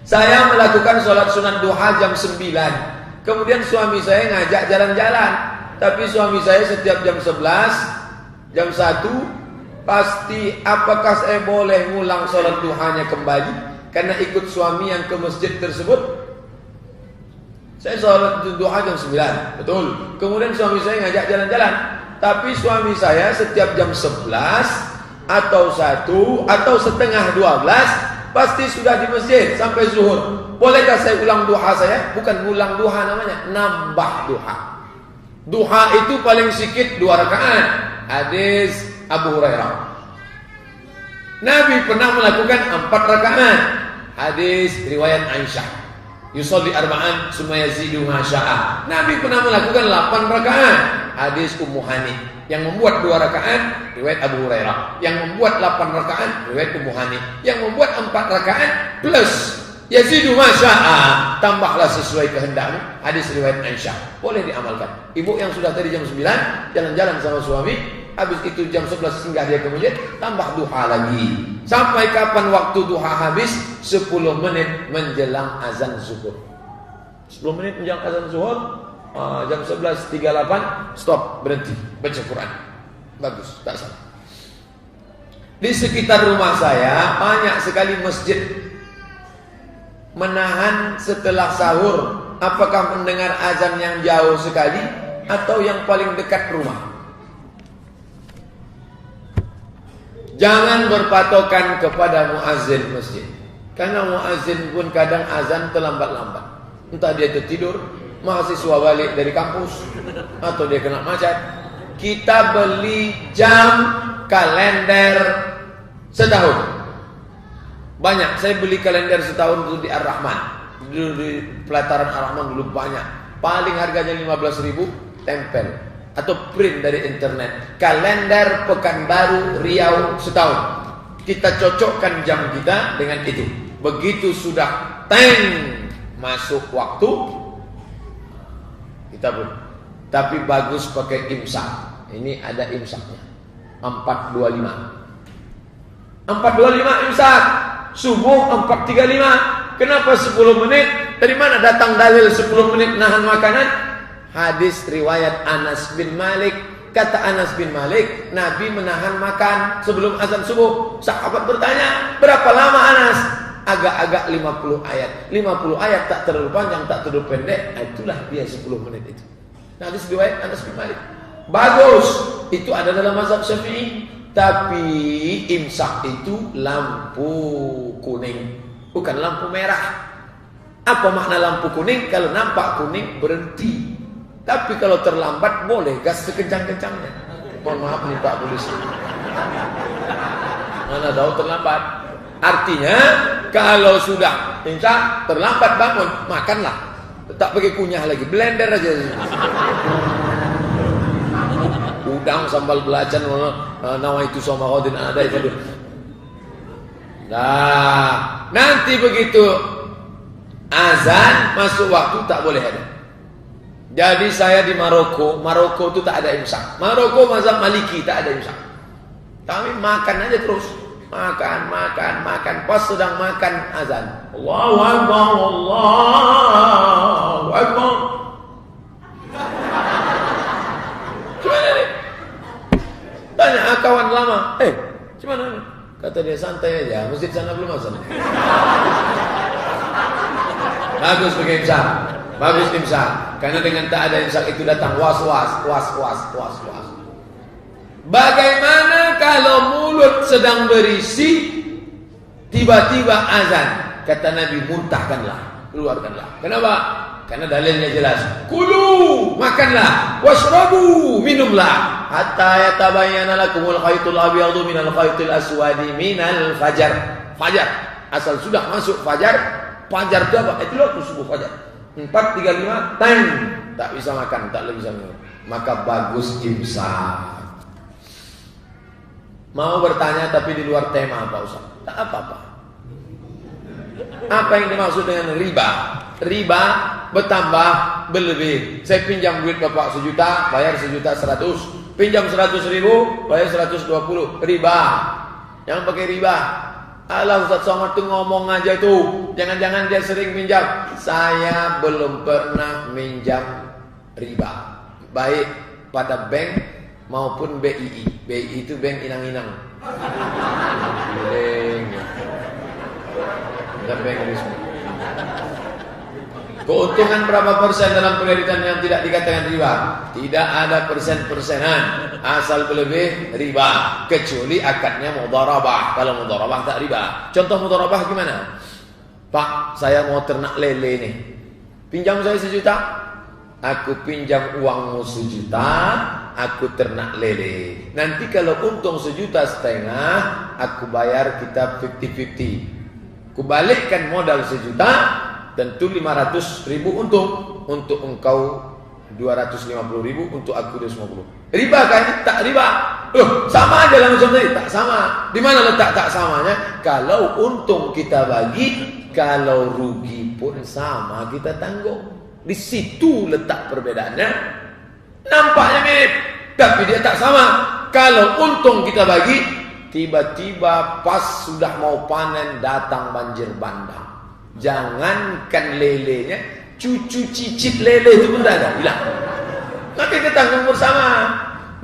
Saya melakukan sholat sunat duha jam 9. Kemudian suami saya ngajak jalan-jalan. Tapi suami saya setiap jam 11, jam 1 pasti, apakah saya boleh ngulang sholat duhanya kembali karena ikut suami yang ke masjid tersebut? Saya sholat duha jam 9, betul. Kemudian suami saya ngajak jalan-jalan. Tapi suami saya setiap jam 11 atau 1 atau setengah 12 pasti sudah di masjid sampai zuhur. Bolehkah saya ulang duha saya? Bukan ulang duha namanya, nambah duha. Duha itu paling sedikit 2 rakaat. Hadis Abu Hurairah. Nabi pernah melakukan 4 rakaat. Hadis riwayat Aisyah. Yusolli arba'an summa yazidu ma syaa. Nabi pernah melakukan 8 rakaat. Hadis Ummu Hani. Yang membuat 2 rakaat riwayat Abu Hurairah. Yang membuat 8 rakaat riwayat Ummu Hani. Yang membuat 4 rakaat plus yazidu ma syaa, tambahlah sesuai kehendakmu. Hadis riwayat Aisyah. Boleh diamalkan. Ibu yang sudah tadi jam 9 jalan-jalan sama suami, habis itu jam 11 singgah dia ke masjid, tambah duha lagi. Sampai kapan waktu duha habis? 10 menit menjelang azan zuhur. 10 menit menjelang azan zuhur, jam 11.38 stop, berhenti baca Quran. Bagus, tak salah. Di sekitar rumah saya banyak sekali masjid menahan setelah sahur. Apakah mendengar azan yang jauh sekali atau yang paling dekat rumah? Jangan berpatokan kepada muazzin masjid, karena muazzin pun kadang azan terlambat-lambat. Entah dia tertidur, mahasiswa balik dari kampus, atau dia kena macet. Kita beli jam kalender setahun. Banyak, saya beli kalender setahun dulu di Ar-Rahman. Dulu di pelataran Ar-Rahman dulu banyak. Paling harganya 15.000, tempel atau print dari internet. Kalender Pekanbaru Riau setahun. Kita cocokkan jam kita dengan itu. Begitu sudah masuk waktu, kita pun. Tapi bagus pakai imsak. Ini ada imsaknya. 4.25. 4.25 imsak. Subuh 4.35. Kenapa 10 menit? Dari mana datang dalil 10 menit nahan makanan? Hadis riwayat Anas bin Malik. Kata Anas bin Malik, Nabi menahan makan sebelum azan subuh. Sahabat bertanya, berapa lama Anas? Agak-agak 50 ayat. 50 ayat tak terlalu panjang, tak terlalu pendek. Itulah dia 10 menit itu. Hadis riwayat Anas bin Malik. Bagus. Itu ada dalam mazhab Syafi'i. Tapi imsak itu lampu kuning, bukan lampu merah. Apa makna lampu kuning? Kalau nampak kuning berhenti. Tapi kalau terlambat boleh gas sekencang-kencangnya. Mohon maaf nih Pak Polisi. Mana tahu terlambat. Artinya kalau sudah imsak terlambat bangun, makanlah. Tak pakai kunyah lagi, blender aja. Udang sambal belacan, nawaitu somahodin ada itu. Nah, nanti begitu azan masuk waktu tak boleh ada. Jadi saya di Maroko itu tak ada imsak. Maroko mazhab Maliki tak ada imsak. Kami makan aja terus, makan. Pas sedang makan azan, Allahu Akbar, Allahu Akbar. Gimana nih? Tanya kawan lama, gimana nih? Kata dia santai aja, masjid sana belum azan. Bagus pakai imsak, bagus imsak. Karena dengan tak ada imsak itu datang was. Bagaimana kalau mulut sedang berisi, tiba-tiba azan? Kata Nabi, muntahkanlah, keluarkanlah. Kenapa? Karena dalilnya jelas. Kulu, makanlah. Washrabu, minumlah. Hatta yatabayyana lakumul khaytul abyadu minal khaytil aswadi minal fajar. Fajar. Asal sudah masuk fajar. Fajar itu apa? Itu waktu subuh fajar. 4.35, time. Tak bisa makan, tak bisa minum. Maka bagus imsak. Mau bertanya tapi di luar tema Pak Ustaz? Tak apa-apa. Apa yang dimaksud dengan riba? Riba bertambah berlebih. Saya pinjam duit Bapak 1 juta, bayar 1.100.000. Pinjam 100.000, bayar 120. Riba. Yang pakai riba. Alah Ustaz Somad tuh ngomong aja tuh. Jangan-jangan dia sering pinjam. Saya belum pernah minjam riba. Baik pada bank maupun BII. BII itu bank inang-inang. Dan bank resmi. Keuntungan berapa persen dalam kreditan yang tidak dikatakan riba? Tidak ada persen-persenan. Asal berlebih riba. Kecuali akadnya mudharabah. Kalau mudharabah tak riba. Contoh mudharabah gimana? Pak, saya mau ternak lele nih. Pinjam saya 1 juta. Aku pinjam uangmu 1 juta. Aku ternak lele. Nanti kalau untung 1,5 juta, aku bayar kita 50-50. Kubalikkan modal 1 juta. Tentu 500.000 untung. Untuk engkau 250.000, untuk aku 250. Riba kan? Tak riba. Sama aja langsung tadi. Tak sama. Di mana letak tak samanya? Kalau untung kita bagi, kalau rugi pun sama kita tanggung. Di situ letak perbedaannya. Nampaknya mirip, tapi dia tak sama. Kalau untung kita bagi, tiba-tiba pas sudah mau panen datang banjir bandang. Jangankan lelenya, cucu cicit lele itu pun tak ada, hilang. Maka kita tanggung bersama.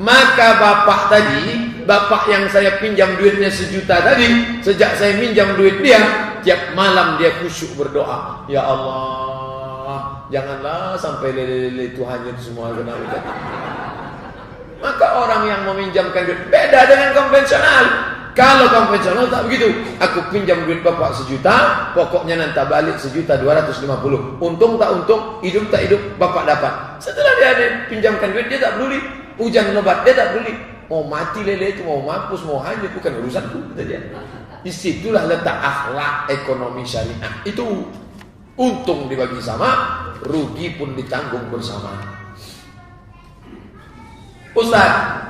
Maka bapak tadi, bapak yang saya pinjam duitnya 1 juta tadi, sejak saya minjam duit dia, tiap malam dia khusyuk berdoa, ya Allah, janganlah sampai lele-lele itu hanyut semua kena hujan. Maka orang yang meminjamkan duit beda dengan konvensional. Kalau konvensional tak begitu. Aku pinjam duit bapak 1 juta, pokoknya nanti balik 1.250.000. Untung tak untung, hidup tak hidup, bapak dapat. Setelah dia pinjamkan duit, dia tak peduli. Hujan lebat, dia tak peduli. Mau mati lele itu, mau mampus, mau hanyut, bukan urusanku, kata dia. Disitulah letak akhlak ekonomi syariah. Itu untung dibagi sama, rugi pun ditanggung bersama. Ustaz,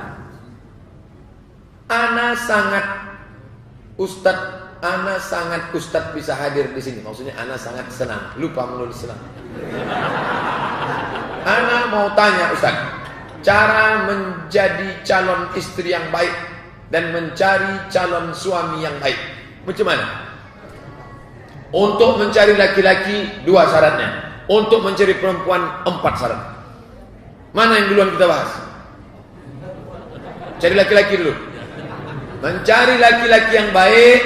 Ana sangat Ustaz bisa hadir di sini. Maksudnya Ana sangat senang. Lupa menulis senang. Ana mau tanya Ustaz, cara menjadi calon istri yang baik dan mencari calon suami yang baik, macam mana? Untuk mencari laki-laki 2 syaratnya. Untuk mencari perempuan 4 syarat. Mana yang duluan kita bahas? Cari laki-laki dulu. Mencari laki-laki yang baik.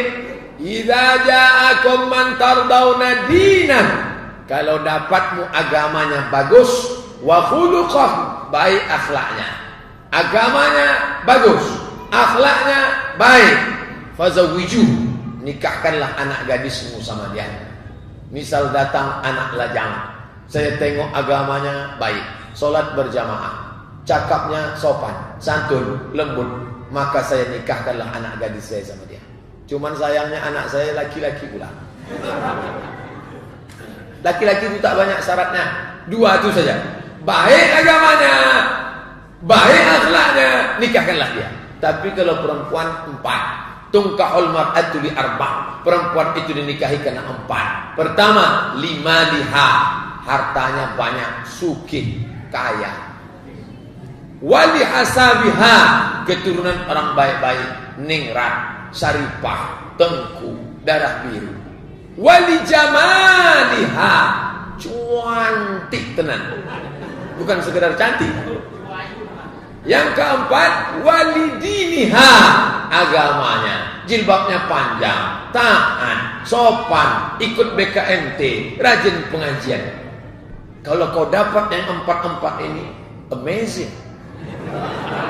Idza ja'akum man tardawna dinah. Kalau dapatmu agamanya bagus, wa khuluqah, baik akhlaknya. Agamanya bagus, akhlaknya baik, fazawiju, nikahkanlah anak gadismu sama dia. Misal datang anak lajang, saya tengok agamanya baik, sholat berjamaah, cakapnya sopan, santun, lembut, maka saya nikahkanlah anak gadis saya sama dia. Cuman sayangnya anak saya laki-laki pula. Laki-laki itu tak banyak syaratnya, 2 itu saja. Baik agamanya, baik akhlaknya, nikahkanlah dia. Tapi kalau perempuan 4, tungkahul mar'atu li 4. Perempuan itu dinikahi karena 4. Pertama, limaliha, hartanya banyak, sugih, kaya. Wali hasabiha, keturunan orang baik-baik, ningrat, saripah, tengku, darah biru. Wali jamaliha, cantik tenan, bukan sekedar cantik. Yang keempat, walidiniha, agamanya, jilbabnya panjang, taat, sopan, ikut BKMT, rajin pengajian. Kalau kau dapat yang 4 ini, amazing,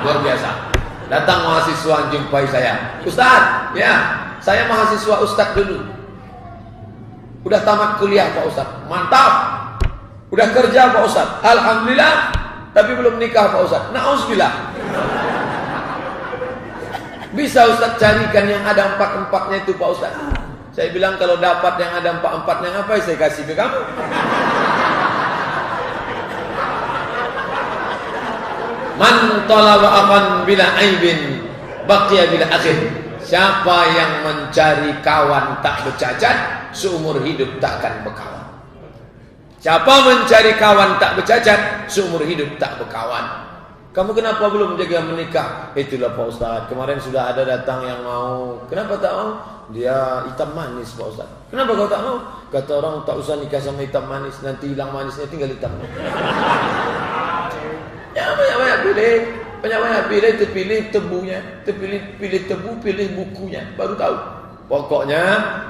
luar biasa. Datang mahasiswa jumpai saya, Ustaz, ya, saya mahasiswa Ustaz dulu. Udah tamat kuliah Pak Ustaz, mantap. Udah kerja Pak Ustaz, alhamdulillah. Tapi belum nikah Pak Ustaz, na'udzubillah. Bisa Ustaz carikan yang ada 4-4-nya itu Pak Ustaz? Saya bilang kalau dapat yang ada 4-4-nya, ngapain saya kasih ke kamu? Man talaba akan bila aibin baqiya bila akhir. Siapa yang mencari kawan tak bercacat, seumur hidup tak akan berkawan. Siapa mencari kawan tak bercacat, seumur hidup tak berkawan. Kamu kenapa belum jaga menikah? Itulah Pak Ustaz, kemarin sudah ada datang yang mau. Kenapa tak mau? Dia hitam manis Pak Ustaz. Kenapa kau tak mau? Kata orang tak usah nikah sama hitam manis, nanti hilang manisnya tinggal hitamnya. Ya banyak-banyak pilih, banyak-banyak pilih, terpilih tebunya, pilih tebu, pilih bukunya, baru tahu. Pokoknya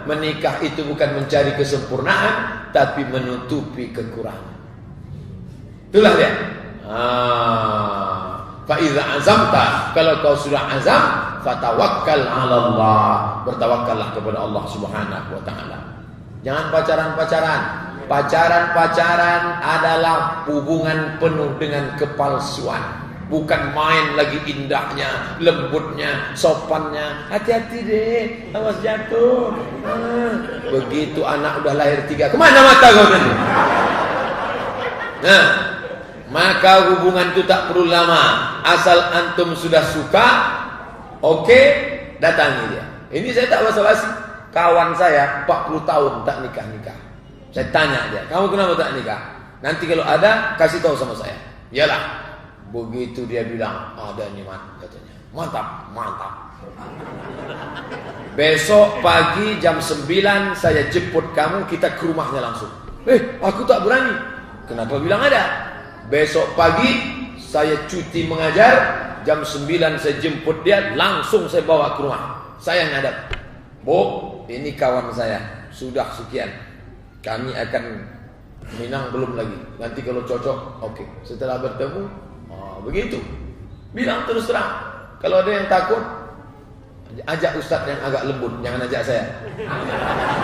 menikah itu bukan mencari kesempurnaan, tapi menutupi kekurangan. Itulah dia. Fa iza azamta, kalau kau sudah azam, fatawakkal 'ala Allah, bertawakkallah kepada Allah Subhanahu wa taala. Jangan pacaran-pacaran. Pacaran-pacaran adalah hubungan penuh dengan kepalsuan. Bukan main lagi indahnya, lembutnya, sopannya. Hati-hati deh, awas jatuh. Begitu anak udah lahir 3, kemana mata kau nanti? Nah, maka hubungan itu tak perlu lama. Asal antum sudah suka, oke, datangi dia. Ini saya tak basa-basi. Kawan saya 40 tahun tak nikah-nikah. Saya tanya dia, kamu kenapa tak nikah? Nanti kalau ada, kasih tahu sama saya. Yalah. Begitu dia bilang, ada nih katanya. Mantap, mantap. Besok pagi jam 9 saya jemput kamu, kita ke rumahnya langsung. Aku tak berani. Kenapa bilang ada? Besok pagi saya cuti mengajar, jam 9 saya jemput dia, langsung saya bawa ke rumah. Saya ngadap. Bu, ini kawan saya, sudah sekian. Kami akan Minang belum lagi. Nanti kalau cocok, oke. Setelah bertemu, begitu. Bilang terus terang. Kalau ada yang takut, ajak Ustaz yang agak lembut, jangan ajak saya.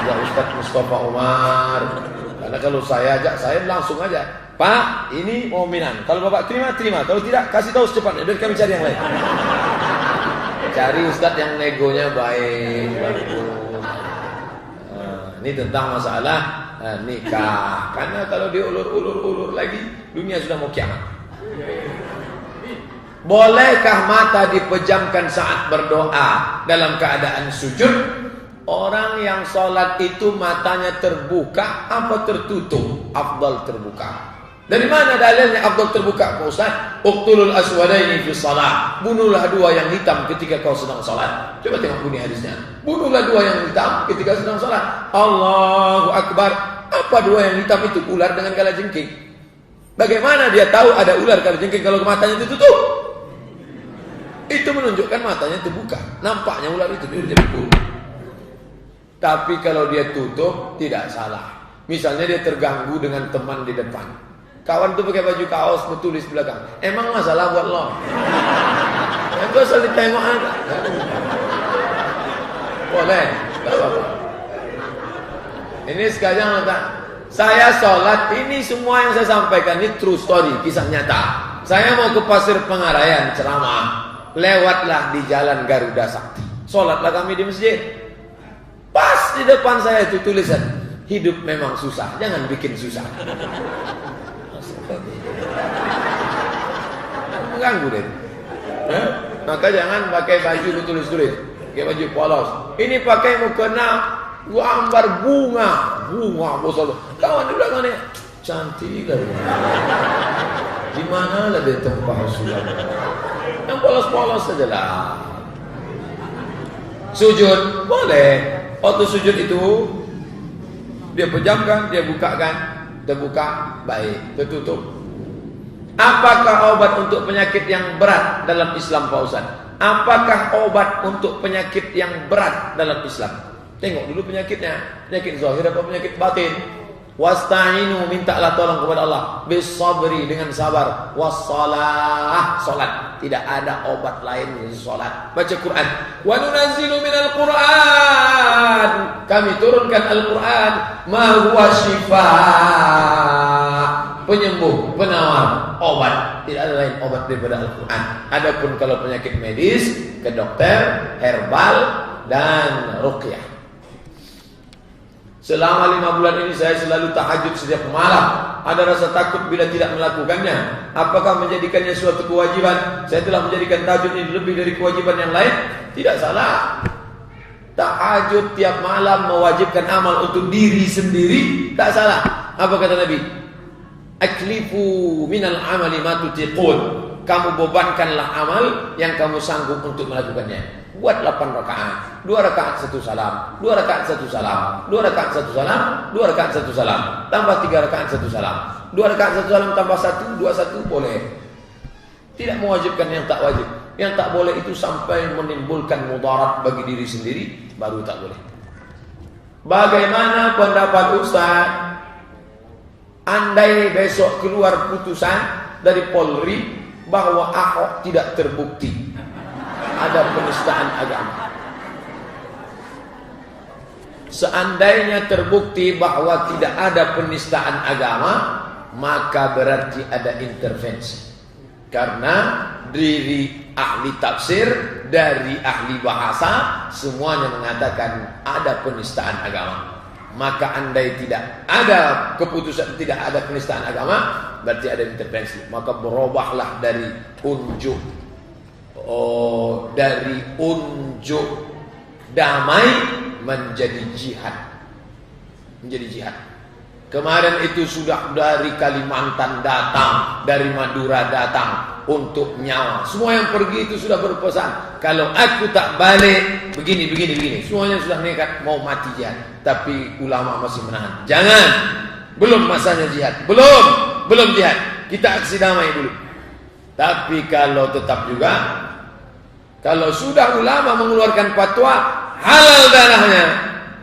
Ajak Ustaz Mustafa Umar. Karena kalau saya ajak, saya langsung aja. Pak, ini mau Minang. Kalau Bapak terima, terima. Kalau tidak, kasih tahu secepatnya. Biar kami cari yang lain. Cari Ustaz yang negonya baik, bagus. Ini tentang masalah nikah. Karena kalau diulur-ulur lagi, dunia sudah mau kiamat. Bolehkah mata dipejamkan saat berdoa dalam keadaan sujud? Orang yang sholat itu matanya terbuka apa tertutup? Afdal terbuka. Dari mana dalilnya afdal terbuka Pak Ustaz? Uqtulul aswadaini fi shalah. Bunuhlah 2 yang hitam ketika kau sedang sholat. Coba tengok bunyi hadisnya. Bunuhlah 2 yang hitam ketika sedang sholat. Allahu Akbar. Apa 2 yang hitam itu? Ular dengan kalajengking. Bagaimana dia tahu ada ular kalajengking kalau matanya ditutup? Itu menunjukkan matanya terbuka. Nampaknya ular itu dia berburu. Tapi kalau dia tutup, tidak salah. Misalnya dia terganggu dengan teman di depan. Kawan itu pakai baju kaos bertulis belakang. Emang masalah buat lo? Aku asal ditengok aja. Boleh, tak apa-apa. Ini sekarang saya sholat, ini semua yang saya sampaikan ini true story, kisah nyata. Saya mau ke Pasir Pengarayan ceramah, lewatlah di jalan Garuda Sakti. Sholatlah kami di masjid. Pas di depan saya itu tulisan, hidup memang susah, jangan bikin susah. Mengganggu deh. Maka jangan pakai baju tulis-tulis, pakai baju polos. Ini pakai mukena gambar bunga bosol. Kawan di belakang nih cantik lah. Di mana lah dia tempat Rasulullah? Yang polos-polos saja lah. Sujud boleh. Waktu sujud itu dia pejamkan, dia bukakan, terbuka baik, tertutup. Apakah obat untuk penyakit yang berat dalam Islam, Pak Ustaz? Apakah obat untuk penyakit yang berat dalam Islam? Tengok dulu penyakitnya. Penyakit zahir apa penyakit batin? Wasta'inu, mintalah tolong kepada Allah. Bisabri, dengan sabar. Wassalah, salat. Tidak ada obat lain dari salat. Baca Quran. Wa nunazzilu minal Quran. Kami turunkan Al-Quran. Ma huwa syifaa, penyembuh, penawar, obat. Tidak ada lain obat daripada Al-Quran. Adapun kalau penyakit medis, ke dokter, herbal, dan ruqyah. Selama 5 bulan ini saya selalu tahajud setiap malam. Ada rasa takut bila tidak melakukannya. Apakah menjadikannya suatu kewajiban? Saya telah menjadikan tahajud ini lebih dari kewajiban yang lain. Tidak salah. Tahajud tiap malam mewajibkan amal untuk diri sendiri, tak salah. Apa kata Nabi? Aklifu minal amali ma tutiqun. Kamu bebankanlah amal yang kamu sanggup untuk melakukannya. Buat 8 rakaat, 2 rakaat 1 salam, 2 rakaat 1 salam, 2 rakaat 1 salam, 2 rakaat 1 salam, tambah 3 rakaat 1 salam, 2 rakaat 1 salam tambah 1, 2 1 boleh. Tidak mewajibkan yang tak wajib. Yang tak boleh itu sampai menimbulkan mudarat bagi diri sendiri, baru tak boleh. Bagaimana pendapat Ustaz? Andai besok keluar putusan dari Polri bahwa Ahok tidak terbukti ada penistaan agama. Seandainya terbukti bahwa tidak ada penistaan agama, maka berarti ada intervensi. Karena dari ahli tafsir, dari ahli bahasa, semuanya mengatakan ada penistaan agama. Maka andai tidak ada keputusan, tidak ada penistaan agama, berarti ada intervensi. Maka berubahlah dari unjuk damai menjadi jihad. Menjadi jihad. Kemarin itu sudah dari Kalimantan datang, dari Madura datang untuk nyawa. Semua yang pergi itu sudah berpesan, kalau aku tak balik begini. Semuanya sudah nekat mau mati jihad. Tapi ulama masih menahan. Jangan. Belum masanya jihad. Belum jihad. Kita aksi damai dulu. Tapi kalau tetap juga, kalau sudah ulama mengeluarkan fatwa halal darahnya,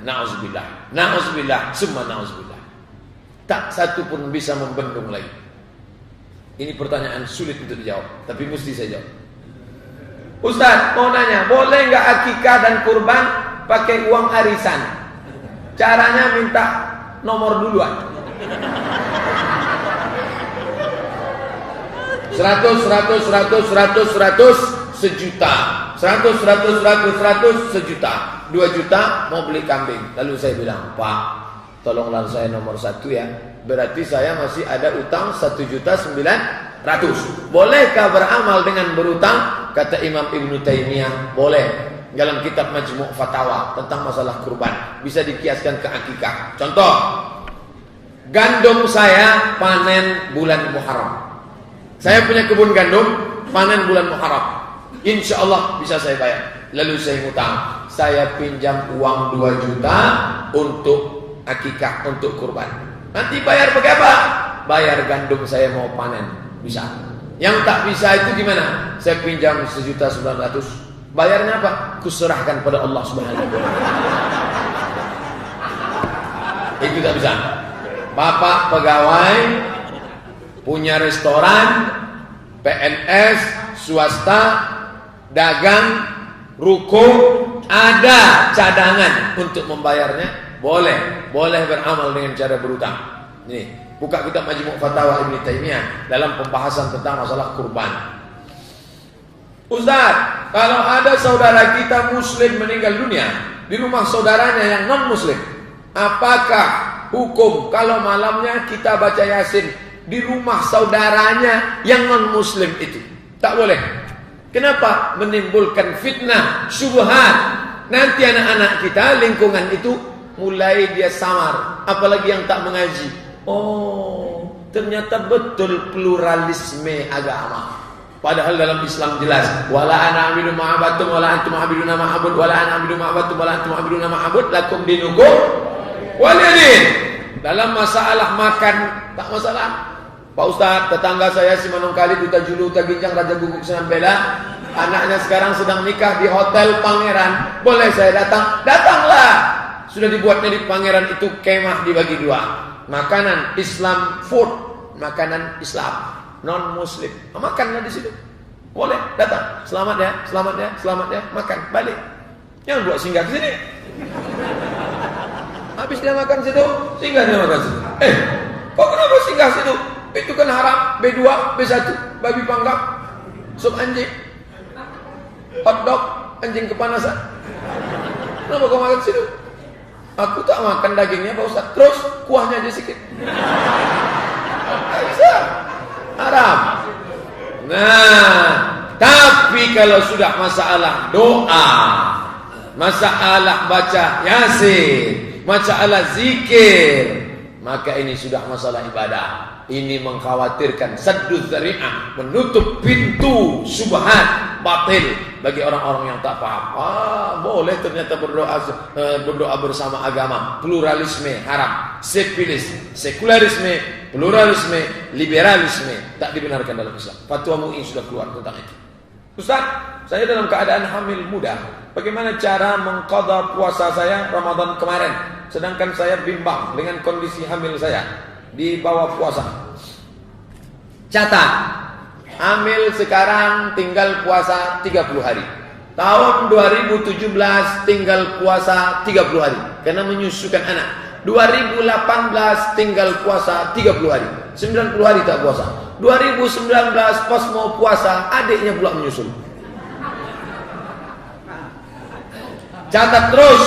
na'udzubillah, summa na'udzubillah, tak satu pun bisa membendung lagi. Ini pertanyaan sulit untuk dijawab, tapi mesti saya jawab. Ustaz mau nanya, boleh nggak akikah dan kurban pakai uang arisan? Caranya minta nomor duluan. 100 sejuta, 100 sejuta, 2 juta mau beli kambing. Lalu saya bilang, Pak, tolonglah saya nomor 1 ya. Berarti saya masih ada utang 1.900.000. Bolehkah beramal dengan berutang? Kata Imam Ibnu Taimiyah, boleh. Dalam kitab Majmu' Fatawa tentang masalah kurban, bisa dikiaskan ke akikah. Contoh, gandum saya panen bulan Muharram. Saya punya kebun gandum, panen bulan Muharram. Insya Allah bisa saya bayar. Lalu saya ngutang, saya pinjam uang 2 juta untuk akikah, untuk kurban. Nanti bayar pakai apa? Bayar gandum saya mau panen. Bisa. Yang tak bisa itu gimana? Saya pinjam 1.900.000. Bayarnya apa? Kuserahkan pada Allah Subhanahu wa taala. Itu tak bisa. Bapak pegawai, punya restoran, PNS, swasta, dagang, ruko, ada cadangan untuk membayarnya, boleh beramal dengan cara berutang. Nih, buka kitab Majmu' Fatawa Ibnu Taimiyah dalam pembahasan tentang masalah kurban. Ustaz, kalau ada saudara kita muslim meninggal dunia di rumah saudaranya yang non muslim, apakah hukum kalau malamnya kita baca Yasin di rumah saudaranya yang non muslim itu? Tak boleh. Kenapa? Menimbulkan fitnah, syubhat. Nanti anak-anak kita, lingkungan itu mulai dia samar, apalagi yang tak mengaji. Oh, ternyata betul pluralisme agama. Padahal dalam Islam jelas, wala ana abidu ma'abatum wala antum abiduna ma'abud wala ana abidu ma'abatum wala antum abiduna ma'abud lakum dinukum waliyadin. Dalam masalah makan tak masalah. Pak Ustaz, tetangga saya si Manungkali Duta Julu Duta Ginjang Raja Guguk Senam Bela, anaknya sekarang sedang nikah di Hotel Pangeran. Boleh saya datang? Datanglah. Sudah dibuatnya di Pangeran itu kemah dibagi dua. Makanan Islam food, makanan Islam non muslim, makanlah di situ. Boleh datang. Selamat ya, makan balik. Jangan buat singgah ke sini. Habis dia makan situ, singgah dia makan situ. Kok kenapa singgah situ? Itu kan haram. B2, B1, babi panggang, sup anjing, hotdog, anjing kepanasan. Kenapa kau makan situ? Aku tak makan dagingnya Pak Ustaz. Terus kuahnya aja sedikit. Tak bisa. Haram. Nah, tapi kalau sudah masalah doa, masalah baca Yasin, masalah zikir, maka ini sudah masalah ibadah. Ini mengkhawatirkan sadduz dzari'ah, menutup pintu syubhat batil bagi orang-orang yang tak paham. Boleh ternyata berdoa bersama agama. Pluralisme haram, sekularisme, pluralisme, liberalisme tak dibenarkan dalam Islam. Fatwa MUI sudah keluar tentang itu. Ustaz, saya dalam keadaan hamil muda. Bagaimana cara mengqadha puasa saya Ramadan kemarin? Sedangkan saya bimbang dengan kondisi hamil saya di bawah puasa. Catat, hamil sekarang tinggal puasa 30 hari. Tahun 2017 tinggal puasa 30 hari karena menyusukan anak. 2018 tinggal puasa 30 hari. 90 hari tak puasa. 2019 pas mau puasa adiknya pula menyusul. Catat terus.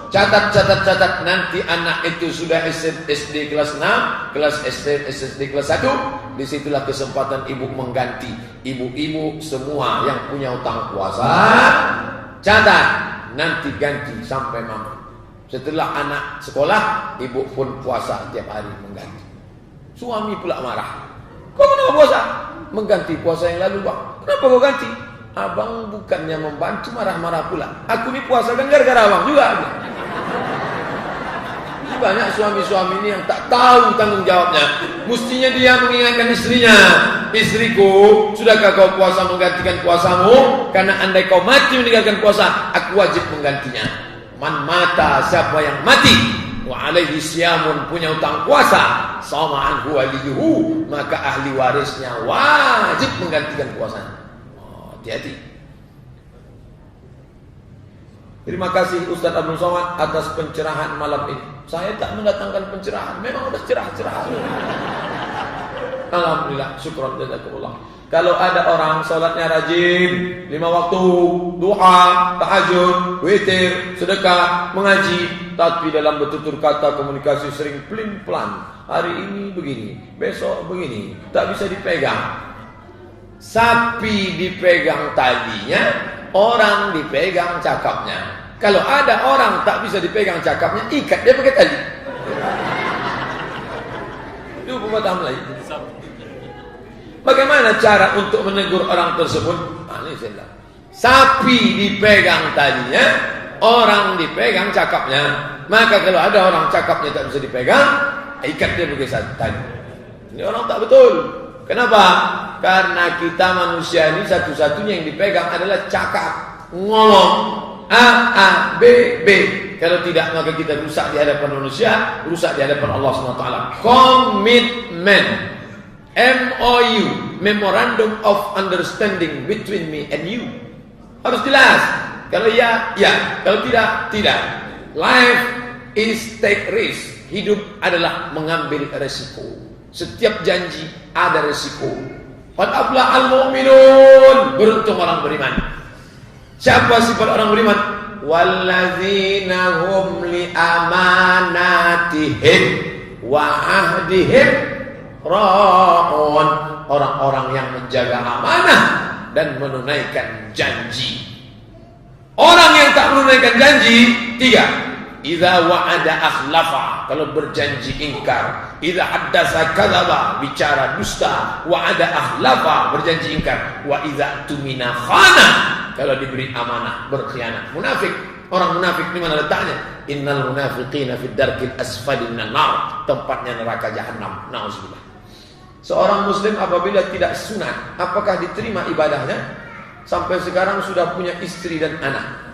Catat. Nanti anak itu sudah SD kelas 6, kelas SD kelas 1. Disitulah kesempatan ibu mengganti. Ibu-ibu semua yang punya utang puasa, catat, nanti ganti sampai mama. Setelah anak sekolah, ibu pun puasa tiap hari mengganti. Suami pula marah. Kau kenapa puasa? Mengganti puasa yang lalu, Bang. Kenapa kau ganti? Abang bukannya membantu, marah-marah pula. Aku ini puasa kan gara-gara abang juga. Banyak suami-suami ini yang tak tahu tanggung jawabnya. Mestinya dia mengingatkan istrinya, istriku, sudahkah kau puasa menggantikan puasamu? Karena andai kau mati meninggalkan puasa, aku wajib menggantinya. Man mata, siapa yang mati, wa alaihi siyamun, punya utang puasa, sama anhu waliyuhu, maka ahli warisnya wajib menggantikan puasanya. Hati-hati. Terima kasih Ustaz Abdul Somad atas pencerahan malam ini. Saya tak mendatangkan pencerahan, memang udah cerah-cerah. Alhamdulillah, syukran jazakumullah. Kalau ada orang salatnya rajin, 5 waktu, duha, tahajud, witir, sedekah, mengaji, tapi dalam bertutur kata komunikasi sering pelin-pelan. Hari ini begini, besok begini, tak bisa dipegang. Sapi dipegang talinya, orang dipegang cakapnya. Kalau ada orang tak bisa dipegang cakapnya, ikat dia pakai tali. Itu pepatah Melayu. Bagaimana cara untuk menegur orang tersebut? Ini saya bilang. Sapi dipegang talinya, orang dipegang cakapnya. Maka kalau ada orang cakapnya tak bisa dipegang, ikat dia pakai tali. Ini orang tak betul. Kenapa? Karena kita manusia ini satu-satunya yang dipegang adalah cakap, ngomong. A, B, B. Kalau tidak maka kita rusak di hadapan manusia, rusak di hadapan Allah SWT. Komitmen, MOU, Memorandum of Understanding between me and you. Harus jelas. Kalau ya, ya. Kalau tidak, tidak. Life is take risk. Hidup adalah mengambil resiko. Setiap janji ada resiko. Qad aflahal mu'minun. Beruntung orang beriman. Siapa sifat orang beriman? Walladzina hum li amanatihim wa ahdihim ra'un. Orang-orang yang menjaga amanah dan menunaikan janji. Orang yang tak menunaikan janji, 3. Idza wa'ada akhlafa, kalau berjanji ingkar. Idza haddasa kadzaba, bicara dusta. Wa'ada akhlafa, berjanji ingkar. Wa idza tumina khana, kalau diberi amanah berkhianat. Munafik, orang munafik di mana letaknya? Innal munafiqina fid darkil asfali minan nar, tempatnya neraka jahanam. Nauzubillah. Seorang muslim apabila tidak sunat, apakah diterima ibadahnya? Sampai sekarang sudah punya istri dan anak.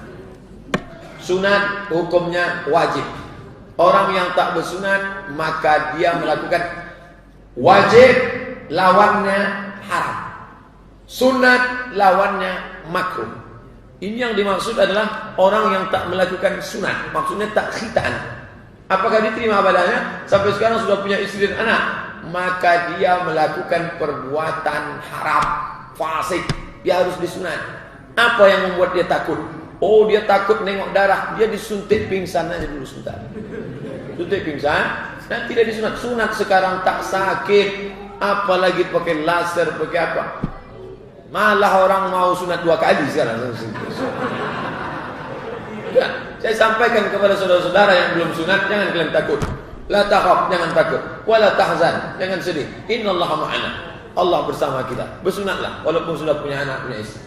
Sunat hukumnya wajib. Orang yang tak bersunat maka dia melakukan wajib, lawannya haram. Sunat lawannya makruh. Ini yang dimaksud adalah orang yang tak melakukan sunat. Maksudnya tak khitan. Apakah diterima ibadahnya? Sampai sekarang sudah punya istri dan anak, maka dia melakukan perbuatan haram, fasik. Dia harus disunat. Apa yang membuat dia takut? Oh, dia takut nengok darah. Dia disuntik pingsan aja dulu sebentar. Suntik pingsan dan tidak disunat. Sunat sekarang tak sakit, apalagi pakai laser, pakai apa? Malah orang mau sunat 2 kali sekarang. Ya, saya sampaikan kepada saudara-saudara yang belum sunat, jangan kalian takut. La takhaf, jangan takut. Wala tahzan, jangan sedih. Innallaha ma'ana. Allah bersama kita. Bersunatlah walaupun sudah punya anak, punya istri.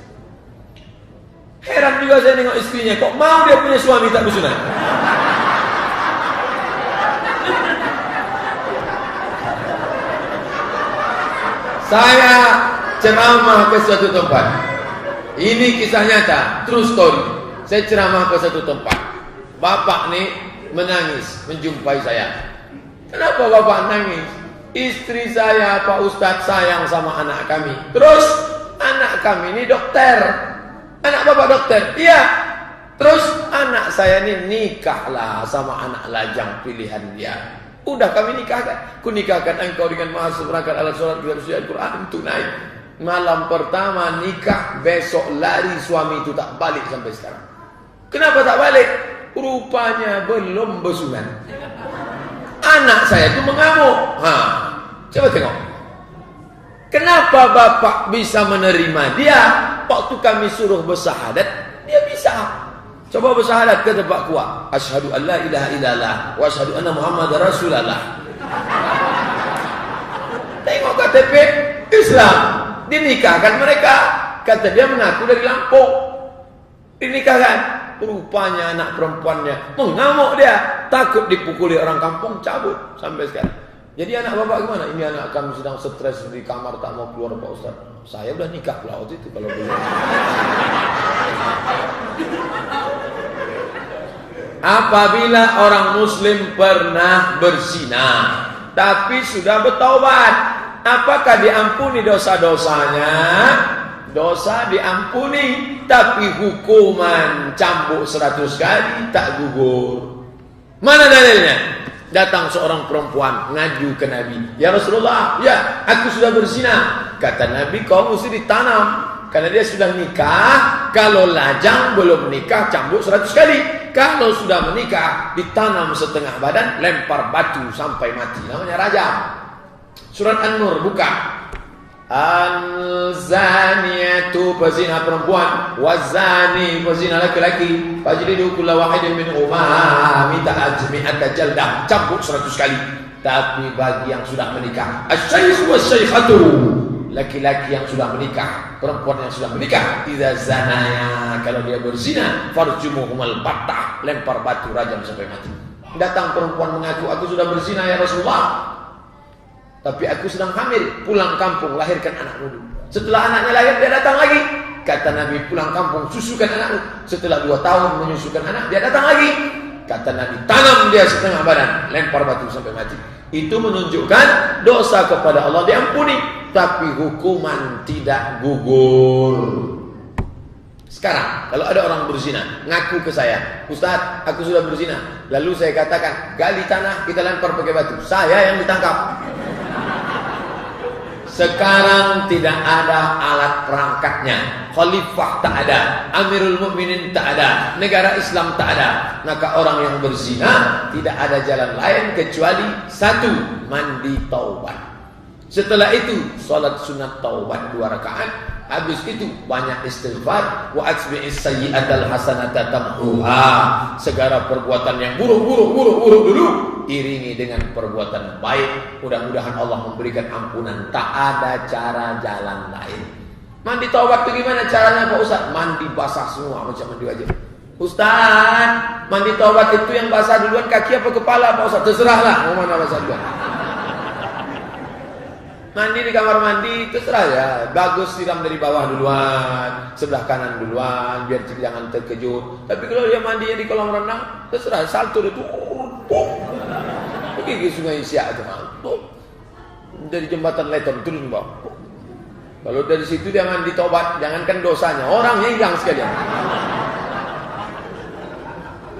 Heran juga saya nengok istrinya, kok mau dia punya suami tak bersunat? Saya ceramah ke suatu tempat. Ini kisah nyata, true story. Saya ceramah ke satu tempat. Bapak nih menangis menjumpai saya. Kenapa bapak nangis? Istri saya, Pak Ustadz, sayang sama anak kami. Terus anak kami ini dokter. Anak bapak dokter? Iya. Terus anak saya ini nikahlah sama anak lajang pilihan dia. Udah kami nikahkan. Ku nikahkan engkau dengan mahasiswa berangkat alat sholat kita bersuci Al-Quran tunai. Malam pertama nikah, besok lari suami itu tak balik sampai sekarang. Kenapa tak balik? Rupanya belum bersunat. Anak saya itu mengamuk. Coba tengok. Kenapa bapak bisa menerima dia? Waktu kami suruh bersyahadat, dia bisa. Coba bersyahadat, kata Pak Kuat. Asyhadu an la ilaha illallah wa asyhadu anna Muhammadar Rasulullah. Tengok KTP Islam. Dinikahkan mereka. Kata dia mengaku dari Lampung. Dinikahkan. Rupanya anak perempuannya mengamuk dia. Takut dipukuli orang kampung, cabut. Sampai sekarang. Jadi anak bapak gimana? Ini anak kami sedang stres di kamar, tak mau keluar Pak Ustaz. Saya udah nikah pula waktu itu kalau belum. Apabila orang muslim pernah berzina tapi sudah bertaubat, apakah diampuni dosa-dosanya? Dosa diampuni, tapi hukuman cambuk 100 kali tak gugur. Mana dalilnya? Datang seorang perempuan ngadu ke Nabi. Ya Rasulullah, ya aku sudah berzina. Kata Nabi, kau mesti ditanam. Karena dia sudah nikah. Kalau lajang belum nikah, cambuk 100 kali. Kalau sudah menikah, ditanam setengah badan, lempar batu sampai mati. Namanya rajam. Surat An-Nur, buka. Al-zaniyatu, pezina perempuan, wazani, pezina laki-laki, fajlidu kulla wahidin minhuma mi'ata jaldah, cambuk 100 kali. Tapi bagi yang sudah menikah, asy-syaikh was-syaikhatu, laki-laki yang sudah menikah, perempuan yang sudah menikah, idza zanaya, kalau dia berzina, farjumuhumal battah, lempar batu rajam sampai mati. Datang perempuan mengaku, aku sudah berzina ya Rasulullah, tapi aku sedang hamil, pulang kampung, lahirkan anakmu dulu. Setelah anaknya lahir, dia datang lagi. Kata Nabi, pulang kampung, susukan anakmu. Setelah 2 tahun menyusukan anak, dia datang lagi. Kata Nabi, tanam dia setengah badan, lempar batu sampai mati. Itu menunjukkan dosa kepada Allah diampuni, tapi hukuman tidak gugur. Sekarang, kalau ada orang berzina, ngaku ke saya, Ustaz, aku sudah berzina. Lalu saya katakan, gali tanah, kita lempar pakai batu. Saya yang ditangkap. Sekarang tidak ada alat perangkatnya. Khalifah tak ada, Amirul Mukminin tak ada, negara Islam tak ada. Maka orang yang berzina tidak ada jalan lain kecuali satu, mandi taubat. Setelah itu salat sunat taubat 2 rakaat. Habis itu banyak istighfar. Wa atbi'is sayyi'atal hasanata tamhuha. Segala perbuatan yang buruk dulu iringi dengan perbuatan baik. Mudah-mudahan Allah memberikan ampunan. Tak ada cara jalan lain. Mandi taubat itu gimana caranya Pak Ustaz? Mandi basah semua macam mandi wajib. Ustaz, mandi taubat itu yang basah duluan kaki apa kepala Pak Ustaz? Terserahlah mau mana basah duluan. Mandi di kamar mandi terserah ya. Bagus siram dari bawah duluan, sebelah kanan duluan, biar jangan terkejut. Tapi kalau dia mandinya di kolam renang, terserah salto itu. Pergi ke Sungai Siak itu, dari jembatan Leton turun bawah. Kalau dari situ dia mandi tobat, jangankan dosanya, orangnya hilang sekalian.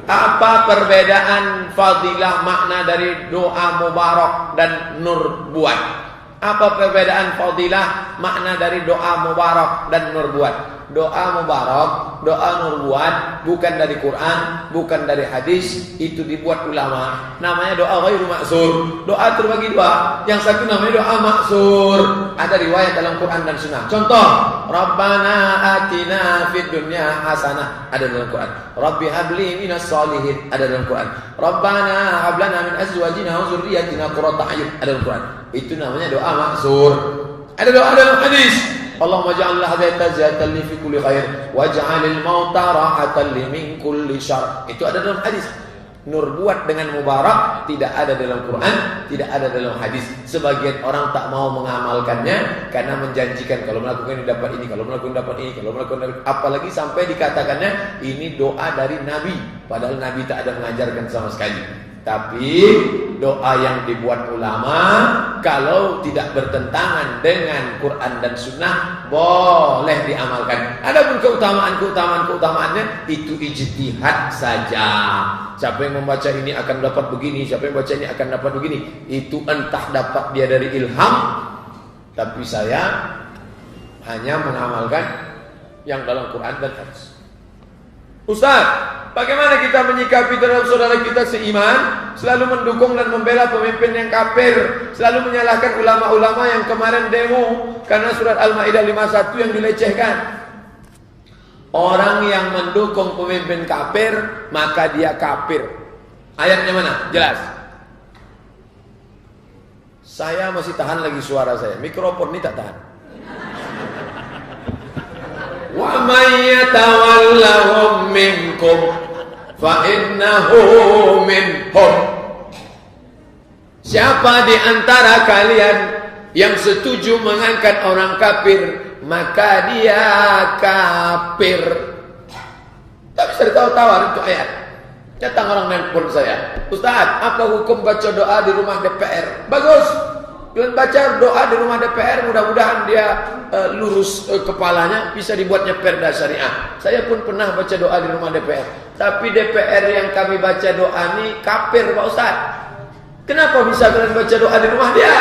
Apa perbedaan fadilah makna dari doa mubarak dan nur buat? Apa perbedaan fadilah makna dari doa mubarak dan nur buat? Doa mubarak, doa nur buat bukan dari Quran, bukan dari hadis, itu dibuat ulama. Namanya doa ghairu maksur. Doa terbagi dua. Yang satu namanya doa maksur. Ada riwayat dalam Quran dan Sunnah. Contoh, Rabbana atina fid dunya hasanah, ada dalam Quran. Rabbi habli minas sholihin, ada dalam Quran. Rabbana hab lana min azwajina wa dzurriyyatina qurrata a'yun, ada dalam Quran. Itu namanya doa maksur. Ada doa dalam hadis. Allahumma ja'alna hadayatan li fi kulli khair waj'alil mauta rahatan li min kulli syarr. Itu ada dalam hadis. Nur buat dengan mubarak tidak ada dalam Quran, tidak ada dalam hadis. Sebagian orang tak mau mengamalkannya karena menjanjikan kalau melakukan ini dapat ini, kalau melakukan dapat ini, kalau melakukan apalagi sampai dikatakannya ini doa dari Nabi, padahal Nabi tak ada mengajarkan sama sekali. Tapi doa yang dibuat ulama kalau tidak bertentangan dengan Quran dan Sunnah boleh diamalkan. Adapun keutamaannya itu ijtihad saja. Siapa yang membaca ini akan dapat begini, siapa yang membaca ini akan dapat begini. Itu entah dapat dia dari ilham. Tapi saya hanya mengamalkan yang dalam Quran dan hadis. Ustaz, bagaimana kita menyikapi terhadap saudara kita seiman, selalu mendukung dan membela pemimpin yang kafir, selalu menyalahkan ulama-ulama yang kemarin demo karena surat Al-Maidah 51 yang dilecehkan. Orang yang mendukung pemimpin kafir, maka dia kafir. Ayatnya mana? Jelas. Saya masih tahan lagi suara saya. Mikrofon ini tak tahan. Wa may yatawallahum minkum fa innahu minhum. Siapa di antara kalian yang setuju mengangkat orang kafir, maka dia kafir. Tak bisa ditawar-tawar itu ayat. Datang orang nelpon saya, Ustaz, apa hukum baca doa di rumah DPR? Bagus. Kalian baca doa di rumah DPR, mudah-mudahan dia lurus kepalanya, bisa dibuatnya perda syariah. Saya pun pernah baca doa di rumah DPR. Tapi DPR yang kami baca doa ini kafir Pak Ustaz. Kenapa bisa kalian baca doa di rumah dia?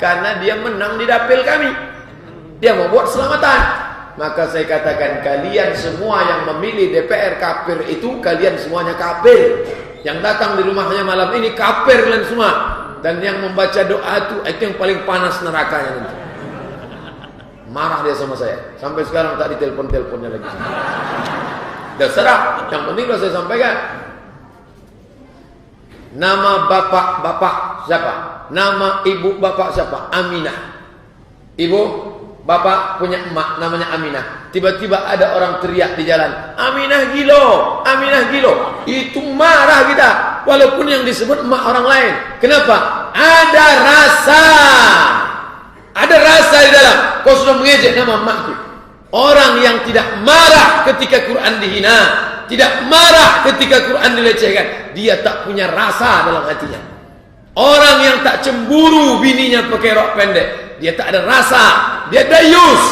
Karena dia menang di dapil kami. Dia mau buat selamatan. Maka saya katakan kalian semua yang memilih DPR kafir itu, kalian semuanya kafir. Yang datang di rumahnya malam ini kafir kalian semua. Dan yang membaca doa itu yang paling panas nerakanya nanti. Marah dia sama saya. Sampai sekarang tak ditelepon-teleponnya lagi. Terserah. Yang penting kalau saya sampaikan. Nama bapak siapa? Nama ibu bapak siapa? Aminah. Ibu bapak punya emak namanya Aminah. Tiba-tiba ada orang teriak di jalan, Aminah gilo, Aminah gilo. Itu marah kita. Walaupun yang disebut emak orang lain. Kenapa? Ada rasa. Ada rasa di dalam. Kau sudah mengejek nama emakku. Orang yang tidak marah ketika Quran dihina, tidak marah ketika Quran dilecehkan, dia tak punya rasa dalam hatinya. Orang yang tak cemburu bininya pakai rok pendek, dia tak ada rasa. Dia dayus.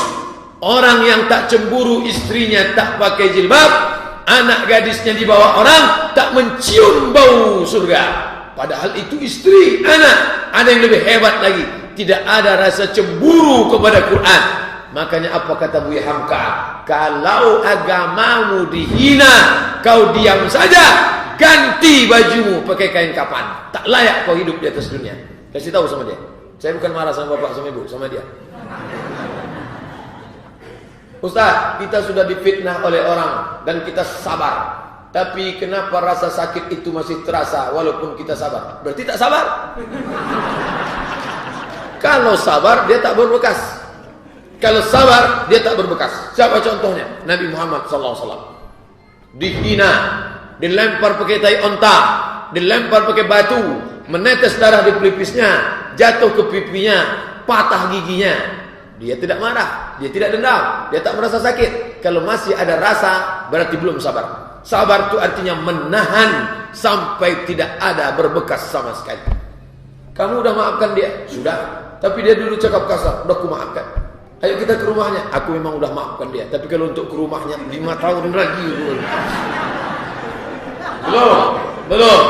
Orang yang tak cemburu istrinya tak pakai jilbab, anak gadisnya dibawa orang, tak mencium bau surga. Padahal itu istri, anak. Ada yang lebih hebat lagi, tidak ada rasa cemburu kepada Quran. Makanya apa kata Buya Hamka? Kalau agamamu dihina, kau diam saja, ganti bajumu pakai kain kapan. Tak layak kau hidup di atas dunia. Kasih tahu sama dia. Saya bukan marah sama bapak sama ibu, sama dia. Ustaz, kita sudah difitnah oleh orang dan kita sabar. Tapi kenapa rasa sakit itu masih terasa walaupun kita sabar? Berarti tak sabar. Kalau sabar dia tak berbekas. Kalau sabar dia tak berbekas. Siapa contohnya? Nabi Muhammad SAW. Dihina, dilempar pakai tai onta, dilempar pakai batu, menetes darah di pelipisnya, jatuh ke pipinya, patah giginya. Dia tidak marah, dia tidak dendam, dia tak merasa sakit. Kalau masih ada rasa, berarti belum sabar. Sabar itu artinya menahan sampai tidak ada berbekas sama sekali. Kamu udah maafkan dia? Sudah. Tapi dia dulu cakap kasar, udah aku maafkan. Ayo kita ke rumahnya. Aku memang udah maafkan dia. Tapi kalau untuk ke rumahnya 5 tahun lagi. Belum.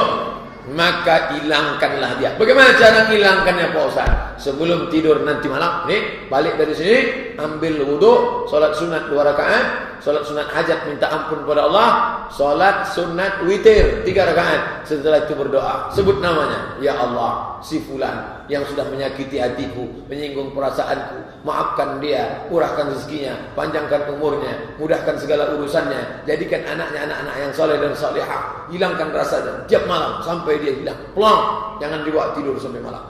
Maka hilangkanlah dia. Bagaimana cara hilangkannya Pak Ustaz? Sebelum tidur nanti malam, nih balik dari sini, ambil wudu, salat sunat 2 rakaat, salat sunat hajat minta ampun kepada Allah, salat sunat witir 3 rakaat. Setelah itu berdoa, sebut namanya, ya Allah, si fulan yang sudah menyakiti hatiku, menyinggung perasaanku, maafkan dia, murahkan rezekinya, panjangkan umurnya, mudahkan segala urusannya, jadikan anaknya anak-anak yang soleh dan salihah, hilangkan rasanya tiap malam sampai dia hilang. Pulang, jangan dibawa tidur sampai malam.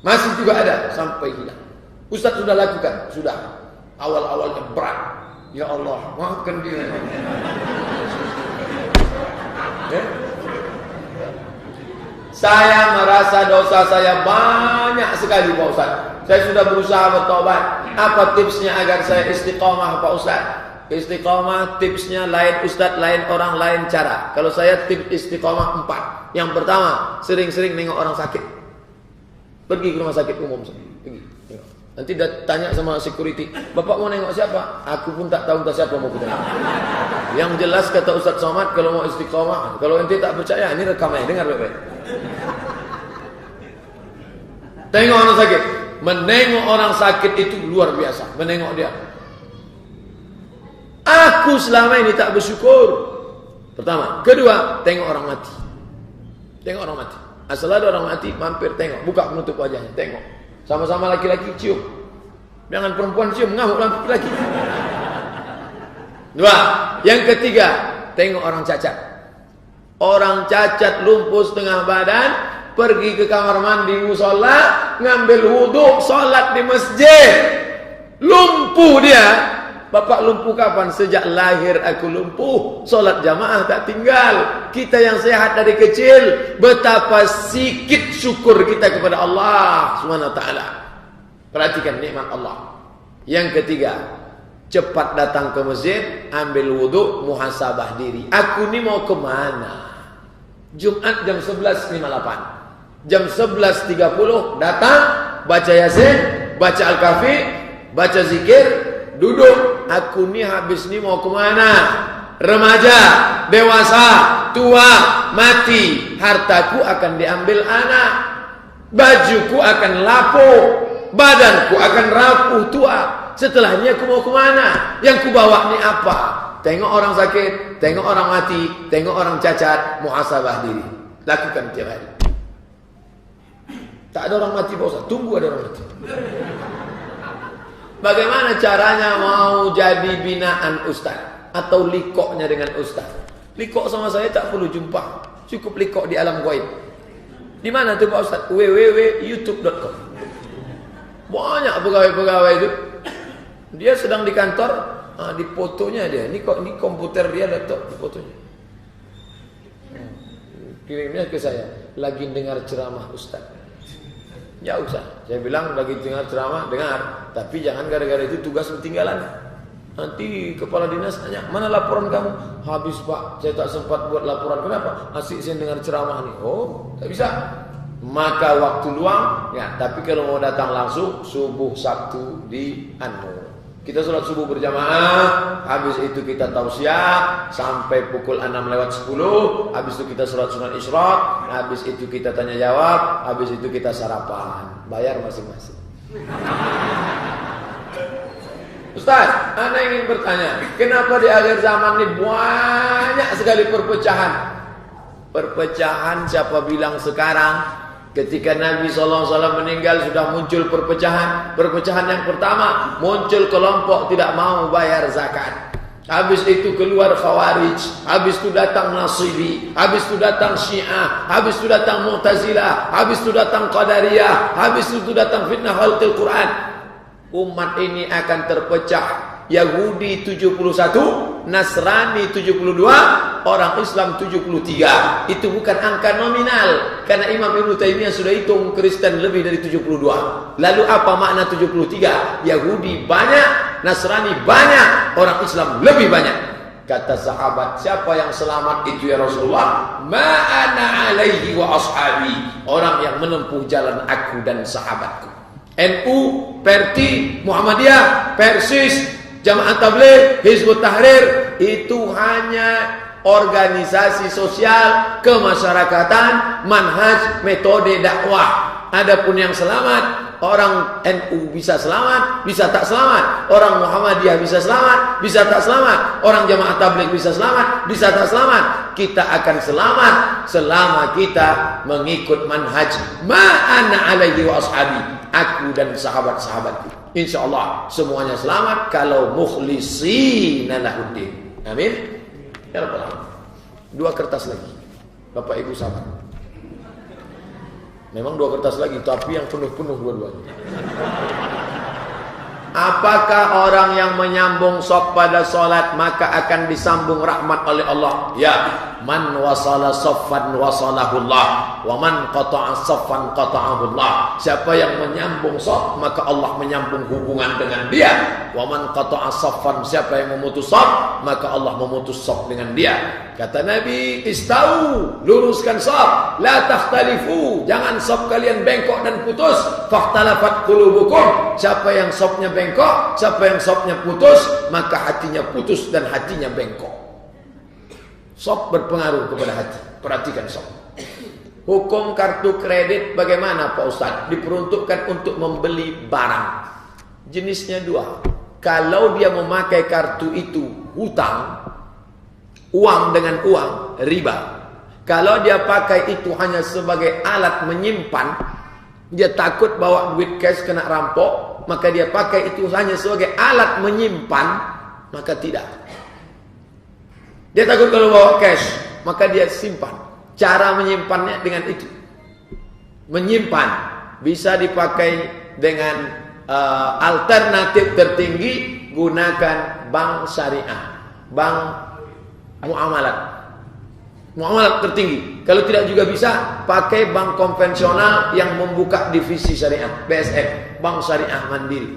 Masih juga ada sampai hilang. Ustaz sudah lakukan, sudah. Awal-awalnya berat. Ya Allah, maafkan dia. Ya? Saya merasa dosa saya banyak sekali Pak Ustaz. Saya sudah berusaha bertobat. Apa tipsnya agar saya istiqomah Pak Ustaz? Istiqomah tipsnya lain Ustaz, lain orang, lain cara. Kalau saya tips istiqomah 4. Yang pertama, sering-sering nengok orang sakit. Pergi ke rumah sakit umum. Pergi. Nanti tanya sama security, Bapak mau nengok siapa? Aku pun tak tahu entah siapa mau kita nengok. Yang jelas kata Ustaz Somad, kalau mau istiqomah, kalau ente tak percaya, ini rekamnya, dengar baik-baik. Tengok orang sakit. Menengok orang sakit itu luar biasa. Menengok dia. Aku selama ini tak bersyukur. Pertama. Kedua, tengok orang mati. Tengok orang mati. Asal ada orang mati, mampir tengok. Buka penutup wajahnya, tengok. Sama-sama laki-laki cium. Jangan perempuan cium, ngamuk laki-laki. Dua. Yang ketiga, tengok orang cacat. Orang cacat lumpuh setengah badan, pergi ke kamar mandi musola, ngambil wudhu, sholat di masjid. Lumpuh dia. Bapak lumpuh kapan? Sejak lahir aku lumpuh. Solat jamaah tak tinggal. Kita yang sehat dari kecil, betapa sikit syukur kita kepada Allah Subhanahu wa taala. Perhatikan nikmat Allah. Yang ketiga, cepat datang ke masjid, ambil wudu, muhasabah diri. Aku ni mau kemana? Jumat jam 11.58. Jam 11.30 datang, baca Yasin, baca Al-Kahfi, baca zikir, duduk. Aku ni habis ni mau kemana? Remaja, dewasa, tua, mati. Hartaku akan diambil anak, bajuku akan lapuk, badanku akan rapuh tua. Setelahnya aku mau kemana? Yang ku bawa ni apa? Tengok orang sakit, tengok orang mati, tengok orang cacat, muhasabah diri. Lakukan tiap hari. Tak ada orang mati Pak Ustaz, tunggu ada orang mati. Bagaimana caranya mau jadi binaan Ustaz? Atau likoknya dengan Ustaz? Likok sama saya tak perlu jumpa, cukup likok di alam gaib. Di mana tuh Pak Ustaz? www.youtube.com. Banyak pegawai-pegawai itu. Dia sedang di kantor, di fotonya dia. Ini komputer dia, laptop, fotonya. Kirimnya ke saya, lagi dengar ceramah Ustaz. Ya usah, saya bilang bagi dengar ceramah, dengar. Tapi jangan gara-gara itu tugas ketinggalan. Nanti kepala dinas tanya, mana laporan kamu? Habis Pak, saya tak sempat buat laporan. Kenapa? Asik saya dengar ceramah nih. Oh, tak bisa. Maka waktu luang, ya. Tapi kalau mau datang langsung, subuh Sabtu di Kita sholat subuh berjamaah, habis itu kita tausiah sampai pukul 6:10, habis itu kita sholat sunat isyraq, habis itu kita tanya jawab, habis itu kita sarapan. Bayar masing-masing. Ustaz, ana ingin bertanya, kenapa di akhir zaman ini banyak sekali perpecahan? Perpecahan siapa bilang sekarang? Ketika Nabi SAW meninggal sudah muncul perpecahan. Perpecahan yang pertama, muncul kelompok tidak mau bayar zakat. Habis itu keluar Khawarij, habis itu datang Nasibi, habis itu datang Syiah, habis itu datang Mu'tazilah, habis itu datang Qadariyah, habis itu datang fitnah khalqil Quran. Umat ini akan terpecah. Yahudi 71, Nasrani 72, orang Islam 73. Itu bukan angka nominal, karena Imam Ibnu Taimiyah sudah hitung Kristen lebih dari 72. Lalu apa makna 73? Yahudi banyak, Nasrani banyak, orang Islam lebih banyak. Kata sahabat, siapa yang selamat itu ya Rasulullah? Ma ana alaihi wa ashabi. Orang yang menempuh jalan aku dan sahabatku. NU, Perti, Muhammadiyah, Persis, Jamaah Tabligh, Hizbut Tahrir, itu hanya organisasi sosial kemasyarakatan, manhaj, metode dakwah. Adapun yang selamat, orang NU bisa selamat, bisa tak selamat. Orang Muhammadiyah bisa selamat, bisa tak selamat. Orang Jamaah Tabligh bisa selamat, bisa tak selamat. Kita akan selamat selama kita mengikut manhaj ma ana alaihi wa ashabi, aku dan sahabat-sahabatku. InsyaAllah semuanya selamat kalau mukhlishina lahuddin. Amin. Ya Rabbal alamin. 2 kertas lagi. Bapak Ibu sabar. Memang 2 kertas lagi, tapi yang penuh-penuh dua-duanya. Apakah orang yang menyambung shaf pada solat maka akan disambung rahmat oleh Allah? Ya. Man wasala shaffan wasalahullah, wa man qata'a shaffan qata'ahullah. Siapa yang menyambung shaf maka Allah menyambung hubungan dengan dia. Wa man qata'a shaffan, siapa yang memutus shaf maka Allah memutus shaf dengan dia. Kata Nabi, istau, luruskan shaf, la takhtalifu, jangan shaf kalian bengkok dan putus. Fakhtalafat qulubukum, siapa yang shafnya bengkok, siapa yang shafnya putus, maka hatinya putus dan hatinya bengkok. Shaf berpengaruh kepada hati. Perhatikan shaf. Hukum kartu kredit bagaimana Pak Ustaz? Diperuntukkan untuk membeli barang. Jenisnya 2. Kalau dia memakai kartu itu hutang, uang dengan uang, riba. Kalau dia pakai itu hanya sebagai alat menyimpan, dia takut bawa duit cash kena rampok, maka dia pakai itu hanya sebagai alat menyimpan, maka tidak. Dia takut kalau bawa cash, maka dia simpan. Cara menyimpannya dengan itu. Menyimpan bisa dipakai dengan alternatif tertinggi, gunakan bank syariah, bank muamalat. Muamalat tertinggi. Kalau tidak juga bisa, pakai bank konvensional yang membuka divisi syariah, BSF, bank syariah mandiri.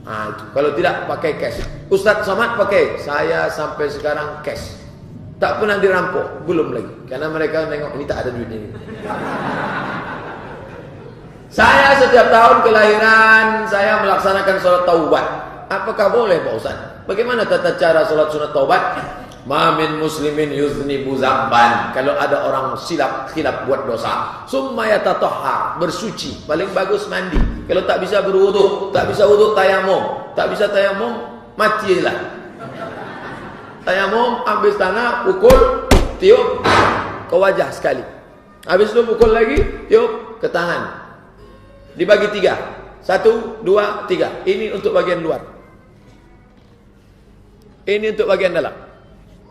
Nah, itu. Kalau tidak, pakai cash. Ustadz Somad pakai, saya sampai sekarang cash. Tak pernah dirampok, belum lagi. Karena mereka nengok, ini tak ada duit ini. Saya setiap tahun kelahiran, saya melaksanakan sholat taubat. Apakah boleh Pak Ustaz? Bagaimana tata cara sholat sunat taubat? Ma min muslimin yuznibu zamban. Kalau ada orang khilaf buat dosa, summa yatatahhar, bersuci, paling bagus mandi. Kalau tak bisa berwudu, tak bisa wudu tayamum. Tak bisa tayamum, matilah. Tayamum, habis tanah, pukul, tiup ke wajah sekali. Habis itu pukul lagi, tiup ke tangan. Dibagi 3. 1, 2, 3. Ini untuk bagian luar. Ini untuk bagian dalam.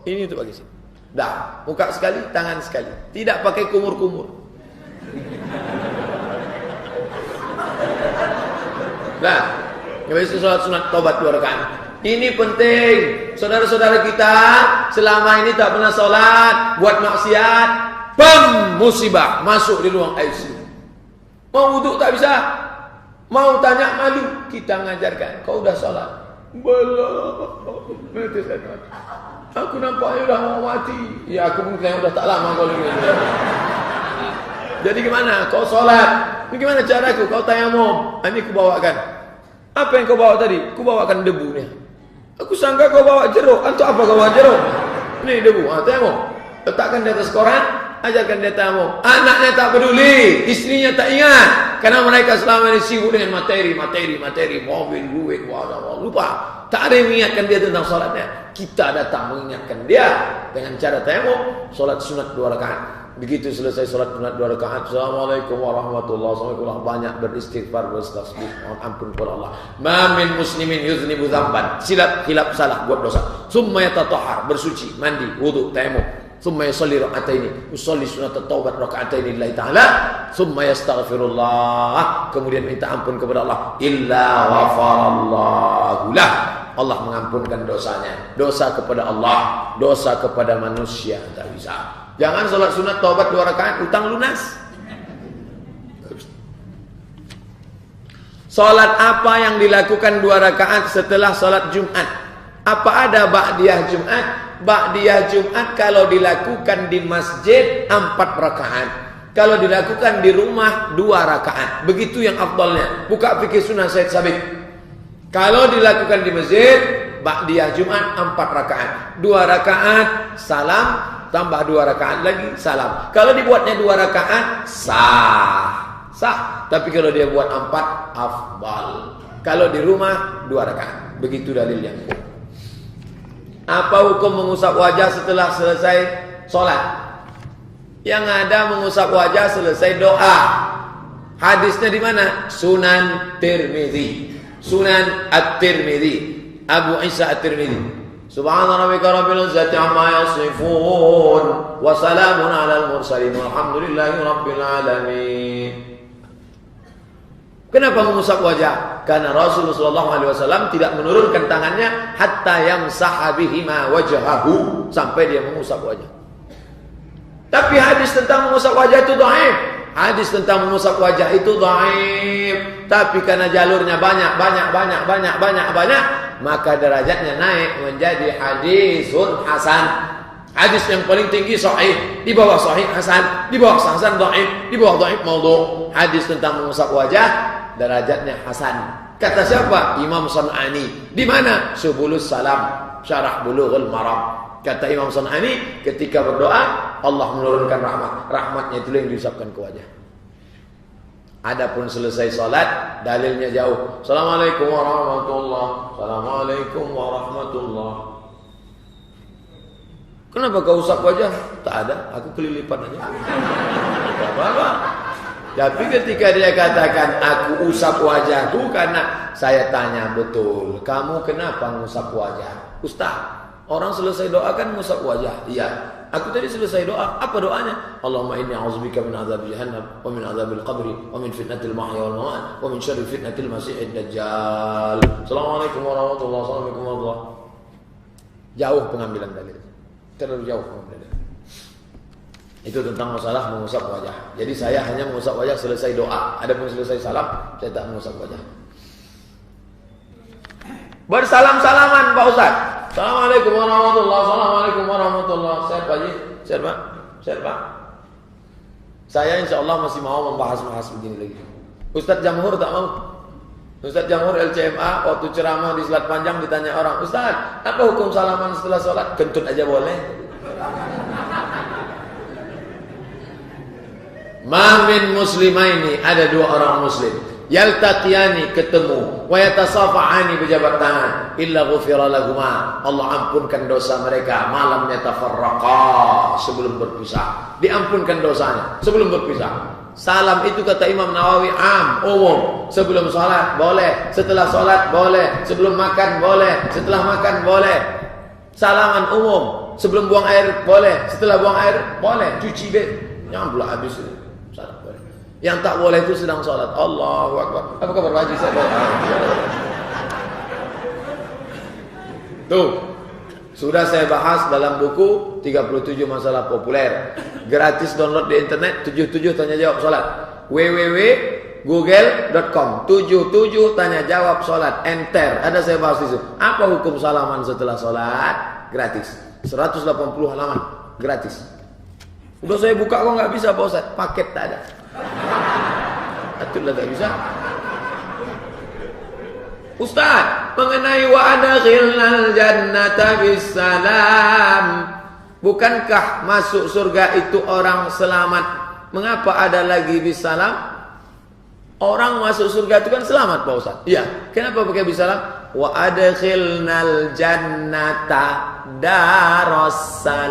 Ini untuk bagian sini. Dah, muka sekali, tangan sekali. Tidak pakai kumur-kumur. Nah, habis itu sholat sunat taubat 2 rakaat. Ini penting. Saudara-saudara kita selama ini tak pernah sholat, buat maksiat, bam, musibah, masuk di ruang ICU. Mau wuduk tak bisa, mau tanya malu, kita ngajarkan. Kau udah sholat? Belum. Aku nampaknya udah mau mati. Ya aku mungkin udah tak lama kalau ini. Jadi gimana? Kau sholat? Ini gimana caraku? Kau tayamum. Ini ku bawakan. Apa yang kau bawa tadi? Ku bawakan debunya. Aku sangka kau bawa jeruk. Untuk apa kau bawa jeruk? Ini debu. Tengok. Letakkan di atas koran. Ajarkan dia tamu. Anaknya tak peduli. Istrinya tak ingat. Karena mereka selama ini sibuk dengan materi. Mobil, duit. Lupa. Tak ada yang mengingatkan dia tentang solatnya. Kita datang mengingatkan dia. Dengan cara tamu. Solat sunat 2 rakaat. Begitu selesai solat sunat 2 rakaat. Assalamualaikum warahmatullahi wabarakatuh. Banyak beristighfar, bertasbih. Mohon ampun kepada Allah. Ma min muslimin yuznibu dzamban. Silap, khilaf, salah, buat dosa. Summa yatatahhar, bersuci, mandi, wudu, tayammum. Summa yusalli raka'ataini, usolli sunat taubat raka'ataini lillahi ta'ala. Summa yastaghfirullah, kemudian minta ampun kepada Allah. Illa ghafarallahu lah. Allah mengampunkan dosanya. Dosa kepada Allah, dosa kepada manusia tak bisa. Jangan salat sunat taubat 2 rakaat utang lunas. Salat apa yang dilakukan 2 rakaat setelah salat Jumat? Apa ada ba'diyah Jumat? Ba'diyah Jumat kalau dilakukan di masjid 4 rakaat. Kalau dilakukan di rumah 2 rakaat. Begitu yang afdalnya. Buka fikih sunnah Said Sabiq. Kalau dilakukan di masjid, ba'diyah Jumat 4 rakaat. 2 rakaat salam, tambah 2 rakaat lagi salam. Kalau dibuatnya 2 rakaat sah. Tapi kalau dia buat 4 afdal. Kalau di rumah 2 rakaat. Begitu dalil yang kuat. Apa hukum mengusap wajah setelah selesai sholat? Yang ada mengusap wajah selesai doa. Hadisnya di mana? Sunan Tirmidzi. Sunan At-Tirmidzi. Abu Isa At-Tirmidzi. Subhana rabbika rabbil izzati amma yasifun. Wa salamun alal mursalin. Walhamdulillahi rabbil alamin. Kenapa mengusap wajah? Karena Rasulullah SAW tidak menurunkan tangannya hatta yamsaha bihima wajhahu, sampai dia mengusap wajah. Tapi hadis tentang mengusap wajah itu dhaif. Hadis tentang mengusap wajah itu dhaif. Tapi karena jalurnya banyak, maka derajatnya naik menjadi hadisun hasan. Hadis yang paling tinggi sahih, di bawah sahih hasan, di bawah hasan dhaif, di bawah dhaif maudhu'. Hadis tentang mengusap wajah derajatnya hasan. Kata siapa? Imam San'ani. Di mana? Subulus Salam, Syarah Bulughul Maram. Kata Imam San'ani, ketika berdoa Allah menurunkan rahmat. Rahmatnya itu yang diusapkan ke wajah. Adapun selesai salat, dalilnya jauh. Assalamualaikum warahmatullahi. Assalamualaikum warahmatullahi. Kenapa kau usap wajah? Tak ada, aku kelilipan aja. Tak apa-apa. Tapi ketika dia katakan aku usap wajahku, karena saya tanya betul, kamu kenapa ngusap wajah? Ustaz, orang selesai doa kan ngusap wajah. Iya. Aku tadi selesai doa. Apa doanya? Allahumma inni a'udzubika min azab jahannam wa min azabil qabri wa min fitnatil mahya wal mamat wa min syarri fitnatil masiihid dajjal. Assalamualaikum warahmatullahi wabarakatuh. Jauh pengambilan dalil. Terlalu jauh pengambilan dalil. Itu tentang masalah mengusap wajah. Jadi saya hanya mengusap wajah selesai doa. Adapun selesai salam, saya tak mengusap wajah. Bersalam-salaman Pak Ustaz. Assalamualaikum warahmatullahi. Assalamualaikum warahmatullahi. Sehat Pak Haji? Sehat Pak? Sehat Pak? Saya insya Allah masih mau membahas begini lagi. Ustaz Jamhur tak mau. Ustaz Jamhur LCMA waktu ceramah di Selat Panjang ditanya orang, Ustaz, apa hukum salaman setelah sholat? Kentut aja boleh. Mamin muslimaini, ada 2 orang muslim, yaltaqiyani, ketemu, wa yatasafa'ani, berjabat tangan, illa ghufira lahuma, Allah ampunkan dosa mereka, malam yatafarraqa, sebelum berpisah, diampunkan dosanya sebelum berpisah. Salam itu kata Imam Nawawi umum, sebelum salat boleh, setelah salat boleh, sebelum makan boleh, setelah makan boleh. Salaman umum, sebelum buang air boleh, setelah buang air boleh, cuci bed, jangan pula habis itu. Yang tak boleh itu sedang sholat. Allahu Akbar. Apa kabar Pak Haji? Tuh, sudah saya bahas dalam buku 37 masalah populer. Gratis download di internet. 77 tanya jawab sholat. www.google.com 77 tanya jawab sholat. Enter. Ada saya bahas di situ. Apa hukum salaman setelah sholat? Gratis. 180 halaman. Gratis. Udah saya buka kok nggak bisa Pak Ustaz. Paket tak ada. Itulah tak bisa. Ustaz, mengenai wa adkhilnal jannata bisalam. Bukankah masuk surga itu orang selamat? Mengapa ada lagi bisalam? Orang masuk surga itu kan selamat Pak Ustaz. Iya. Kenapa pakai bisalam? Wa adkhilnal jannata darussalam.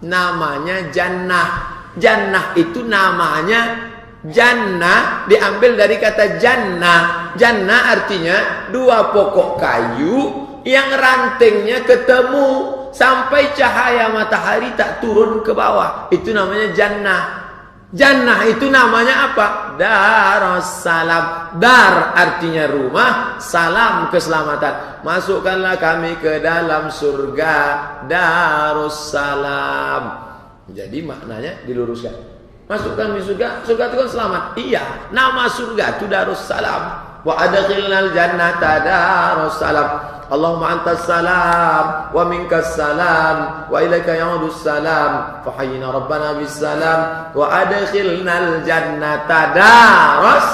Namanya jannah. Jannah itu namanya jannah, diambil dari kata jannah. Jannah artinya dua pokok kayu yang rantingnya ketemu sampai cahaya matahari tak turun ke bawah. Itu namanya jannah. Jannah itu namanya apa? Darussalam. Dar artinya rumah, salam keselamatan. Masukkanlah kami ke dalam surga Darussalam. Jadi maknanya diluruskan. Masukkan di surga, surga itu kan selamat. Iya, nama surga itu Darussalam. Wa adkhilnal jannata Darussalam. Allahumma antas salam wa minkas salam wa ilaika ya'udus salam fahayyina rabbana bis salam wa adkhilnal jannata darus.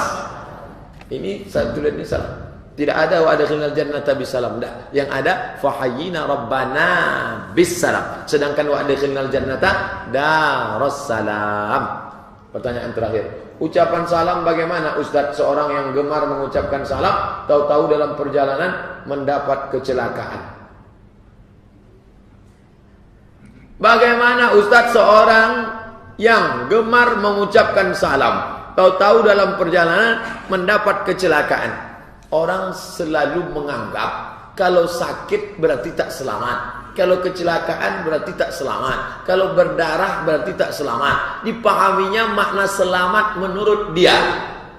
Ini saya tulis ini salah. Tidak ada wa adkhilnal jannata bis salam. Tidak. Yang ada fahayyina rabbana bis salam. Sedangkan wa adkhilnal jannata darus salam. Pertanyaan terakhir. Ucapan salam bagaimana Ustaz? Seorang yang gemar mengucapkan salam, tahu-tahu dalam perjalanan mendapat kecelakaan. Bagaimana Ustaz seorang yang gemar mengucapkan salam, tahu-tahu dalam perjalanan mendapat kecelakaan? Orang selalu menganggap kalau sakit berarti tak selamat. Kalau kecelakaan berarti tak selamat. Kalau berdarah berarti tak selamat. Dipahaminya makna selamat menurut dia.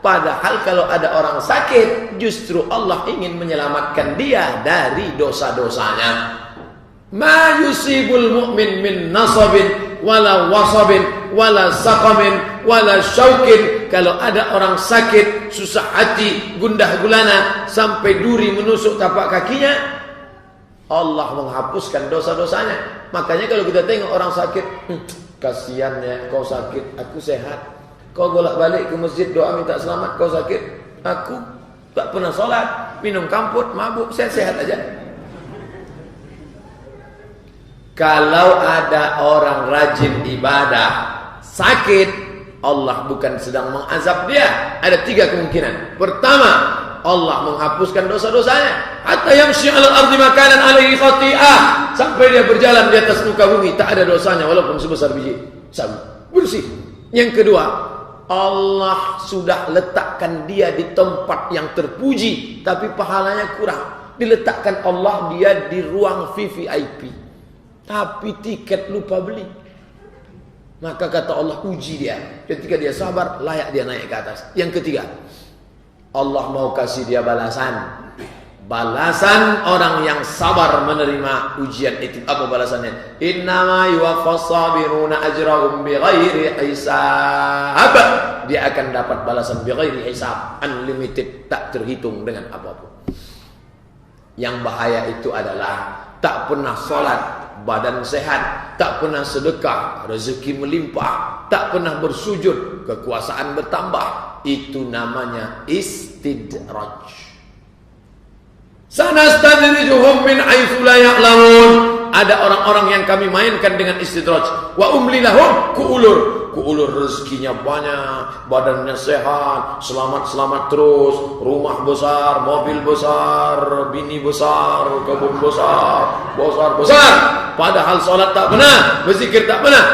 Padahal kalau ada orang sakit, justru Allah ingin menyelamatkan dia dari dosa-dosanya. Ma yusibul mu'min min nasabin wala wasabin wala saqamin wala syaukin. Kalau ada orang sakit, susah hati, gundah gulana, sampai duri menusuk tapak kakinya, Allah menghapuskan dosa-dosanya. Makanya kalau kita tengok orang sakit, kasihan ya, kau sakit, aku sehat. Kau bolak-balik ke masjid doa minta selamat, kau sakit, aku tak pernah sholat, minum kamput, mabuk, saya sehat aja. Kalau ada orang rajin ibadah, sakit, Allah bukan sedang mengazab dia. Ada 3 kemungkinan. Pertama, Allah menghapuskan dosa-dosanya. Hatta yamshi 'alal ardi makanan 'alaihi khati'ah. Sampai dia berjalan di atas muka bumi tak ada dosanya walaupun sebesar biji sawi. Bersih. Yang kedua, Allah sudah letakkan dia di tempat yang terpuji tapi pahalanya kurang. Diletakkan Allah dia di ruang VVIP. Tapi tiket lupa beli. Maka kata Allah uji dia. Ketika dia sabar, layak dia naik ke atas. Yang ketiga, Allah mau kasih dia balasan. Balasan orang yang sabar menerima ujian itu. Apa balasannya? Innama yuwaffas sabiruna ajrahum bighairi hisab. Dia akan dapat balasan bighairi hisab, unlimited, tak terhitung dengan apapun. Yang bahaya itu adalah tak pernah sholat, badan sehat, tak pernah sedekah, rezeki melimpah, tak pernah bersujud, kekuasaan bertambah. Itu namanya istidraj. Sanastadrijuhum min haitsu la ya'lamun. Ada orang-orang yang kami mainkan dengan istidraj. Wa umli lahum, kuulur rezekinya banyak, badannya sehat, selamat terus, rumah besar, mobil besar, bini besar, kebun besar. Padahal sholat tak pernah, berzikir tak pernah.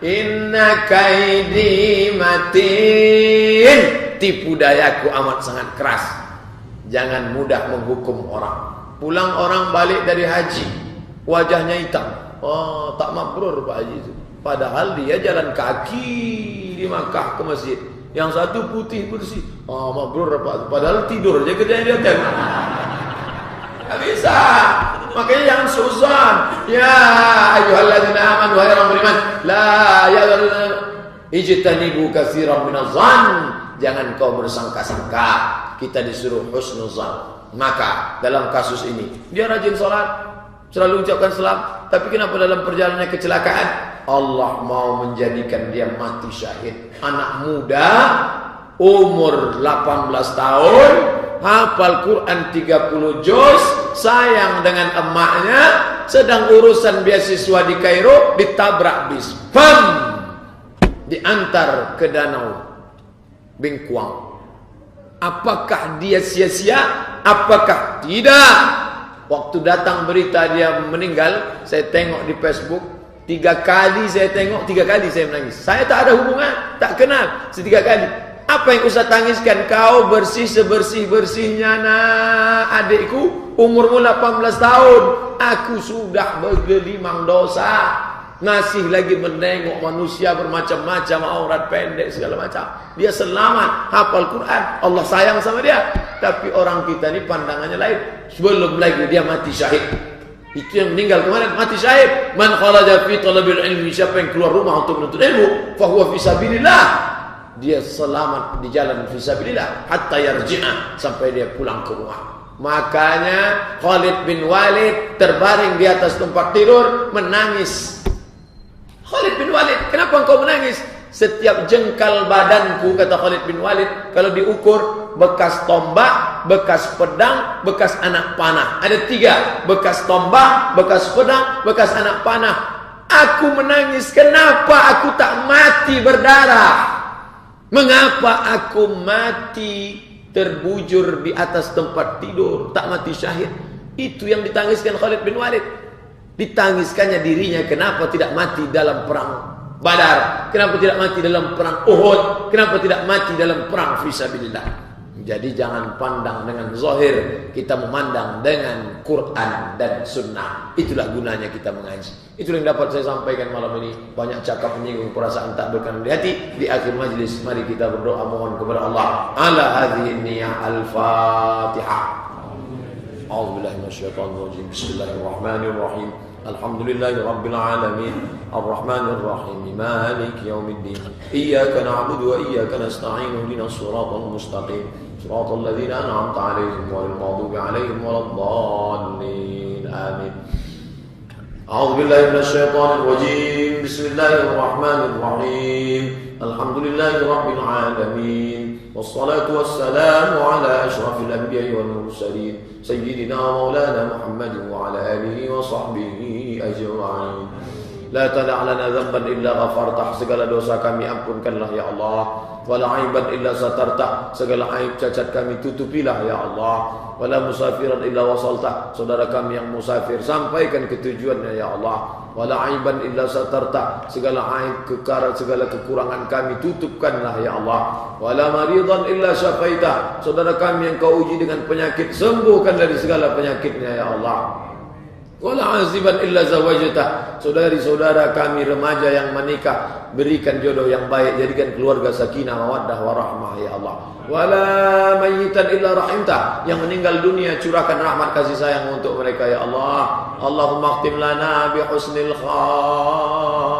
Inna kaidi matin. Tipu dayaku amat sangat keras. Jangan mudah menghukum orang. Pulang orang balik dari haji, wajahnya hitam. Oh, tak mabrur Pak Haji itu. Padahal dia jalan kaki di Makkah ke masjid. Yang satu putih bersih. Oh, mabrur Pak. Padahal tidur aja kerjanya di hotel. Tak bisa. Makanya jangan suzan. Ya ayyuhalladzina amanu wahai orang beriman, la ijtanibu katsiran minadh-dhann. Jangan kau bersangka-sangka. Kita disuruh husnuzan. Maka dalam kasus ini dia rajin sholat, selalu ucapkan salam, tapi kenapa dalam perjalanannya kecelakaan? Allah mau menjadikan dia mati syahid. Anak muda umur 18 tahun hafal Quran 30 juz, sayang dengan emaknya, sedang urusan beasiswa di Kairo, ditabrak bis. Diantar ke danau Bengkuang. Apakah dia sia-sia? Apakah tidak? Waktu datang berita dia meninggal, saya tengok di Facebook, 3 kali saya tengok, 3 kali saya menangis. Saya tak ada hubungan, tak kenal, 3 kali. Apa yang usah tangiskan? Kau bersih sebersih-bersihnya nak adikku, umurmu 18 tahun, aku sudah bergelimang dosa. Masih lagi menengok manusia bermacam-macam, aurat pendek segala macam. Dia selamat, hafal Quran, Allah sayang sama dia. Tapi orang kita ni pandangannya lain. Sebelum lagi dia mati syahid. Itu yang meninggal kemarin, mati syahid. Man kharaja fi talabil ilmi, siapa yang keluar rumah untuk menuntut ilmu, fa huwa fi sabilillah. Dia selamat di jalan fi sabilillah hatta yarji'a, sampai dia pulang ke rumah. Makanya Khalid bin Walid terbaring di atas tempat tidur menangis. Khalid bin Walid, kenapa engkau menangis? Setiap jengkal badanku, kata Khalid bin Walid, kalau diukur, bekas tombak, bekas pedang, bekas anak panah. Ada 3, bekas tombak, bekas pedang, bekas anak panah. Aku menangis, kenapa aku tak mati berdarah? Mengapa aku mati terbujur di atas tempat tidur, tak mati syahid? Itu yang ditangiskan Khalid bin Walid. Ditangiskannya dirinya, kenapa tidak mati dalam perang Badar, kenapa tidak mati dalam perang Uhud, kenapa tidak mati dalam perang fisabilillah. Jadi jangan pandang dengan zahir, kita memandang dengan Quran dan Sunnah. Itulah gunanya kita mengaji. Itulah yang dapat saya sampaikan malam ini. Banyak cakap menyinggung perasaan tak berkenan di hati. Di akhir majlis, mari kita berdoa mohon kepada Allah. Ala hadhihi niyah al-Fatihah. A'udzubillahi minasyaitonir rajim. Bismillahirrahmanirrahim. Alhamdulillahi rabbil alamin. Arrahmanir rahim. Maliki yaumiddin. Iyyaka na'budu wa iyyaka nasta'in. Ihdinas siratal mustaqim. Siratal ladzina an'amta 'alaihim ghairil maghdubi 'alaihim waladdallin. Amin. A'udzubillahi minasyaitonir rajim. Bismillahirrahmanir rahim. Alhamdulillahi rabbil alamin. Wassalatu wassalamu ala asyrafil anbiya'i wal mursalin sayyidina wa maulana Muhammadin wa ala alihi wa sahbihi ajma'in. La tada' lana dhanban illa ghafartah, segala dosa kami ampunkanlah ya Allah. Wala aiban illa satartah, segala aib cacat kami tutupilah ya Allah. Wala musafiran illa wasaltah, saudara kami yang musafir sampaikan ke tujuannya ya Allah. Wala aiban illa satartah, segala aib segala kekurangan kami tutupkanlah ya Allah. Wala maridan illa syafaitah, saudara kami yang kau uji dengan penyakit sembuhkan dari segala penyakitnya ya Allah. Wala aziban illa zawajatah, saudari-saudara kami remaja yang menikah berikan jodoh yang baik, jadikan keluarga sakinah mawaddah warahmah ya Allah. Wala mayyitan illa rahimtah, yang meninggal dunia curahkan rahmat kasih sayang untuk mereka ya Allah. Allahumma khtim lana bi husnil khatimah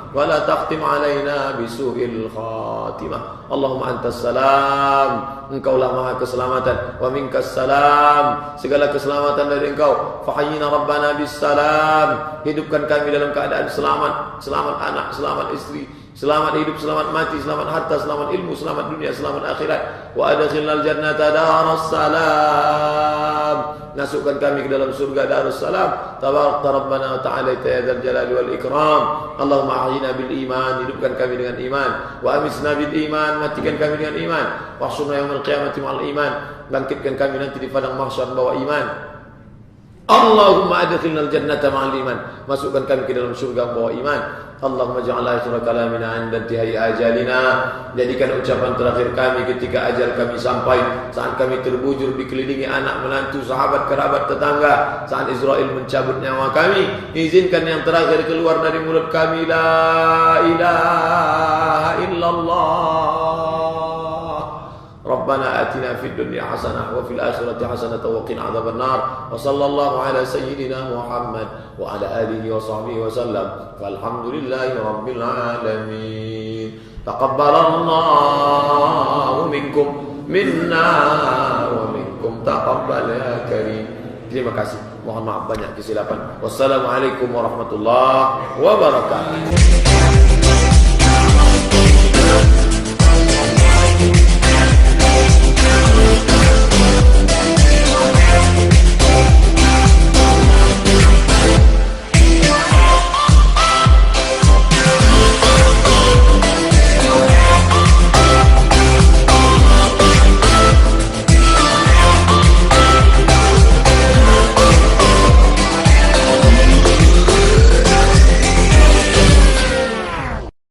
wala taqtim alaina bisu'il khatimah. Allahumma antas salam, engkaulah maha keselamatan, wa minkas salam, segala keselamatan dari engkau. Fahayyina rabbana bis salam, hidupkan kami dalam keadaan selamat, selamat anak, selamat istri, selamat hidup, selamat mati, selamat harta, selamat ilmu, selamat dunia, selamat akhirat. Wa adkhilnal jannata daras salam, masukkan kami ke dalam surga darus salam. Tabarakta rabbana wa ta'ala ya dzal jalali wal ikram. Allahumma ahyina bil iman, hidupkan kami dengan iman. Wa amisna bil iman, matikan kami dengan iman. Wahsyurna yaumil qiyamati ma'al iman, bangkitkan kami nanti di padang mahsyar bawa iman. Allahumma adkhilnal jannata ma'al iman, masukkan kami ke dalam surga bawa iman. Allahumma ja'al akhir kalamina 'inda intihai ajalina, jadikan ucapan terakhir kami ketika ajal kami sampai, saat kami terbujur dikelilingi anak menantu, sahabat, kerabat, tetangga, saat Israel mencabut nyawa kami, izinkan yang terakhir keluar dari mulut kami la ilaha illallah. Rabbana atina fid dunya hasanah wa fil akhirati hasanah wa qina adzabannar. Wa sallallahu ala sayyidina Muhammad wa ala alihi wa sahbihi wa sallam. Walhamdulillahi rabbil alamin. Taqabbalallahu minkum minna wa minkum taqabbal ya karim. Terima kasih. Mohon maaf banyak kesilapan. Wassalamualaikum warahmatullahi wabarakatuh.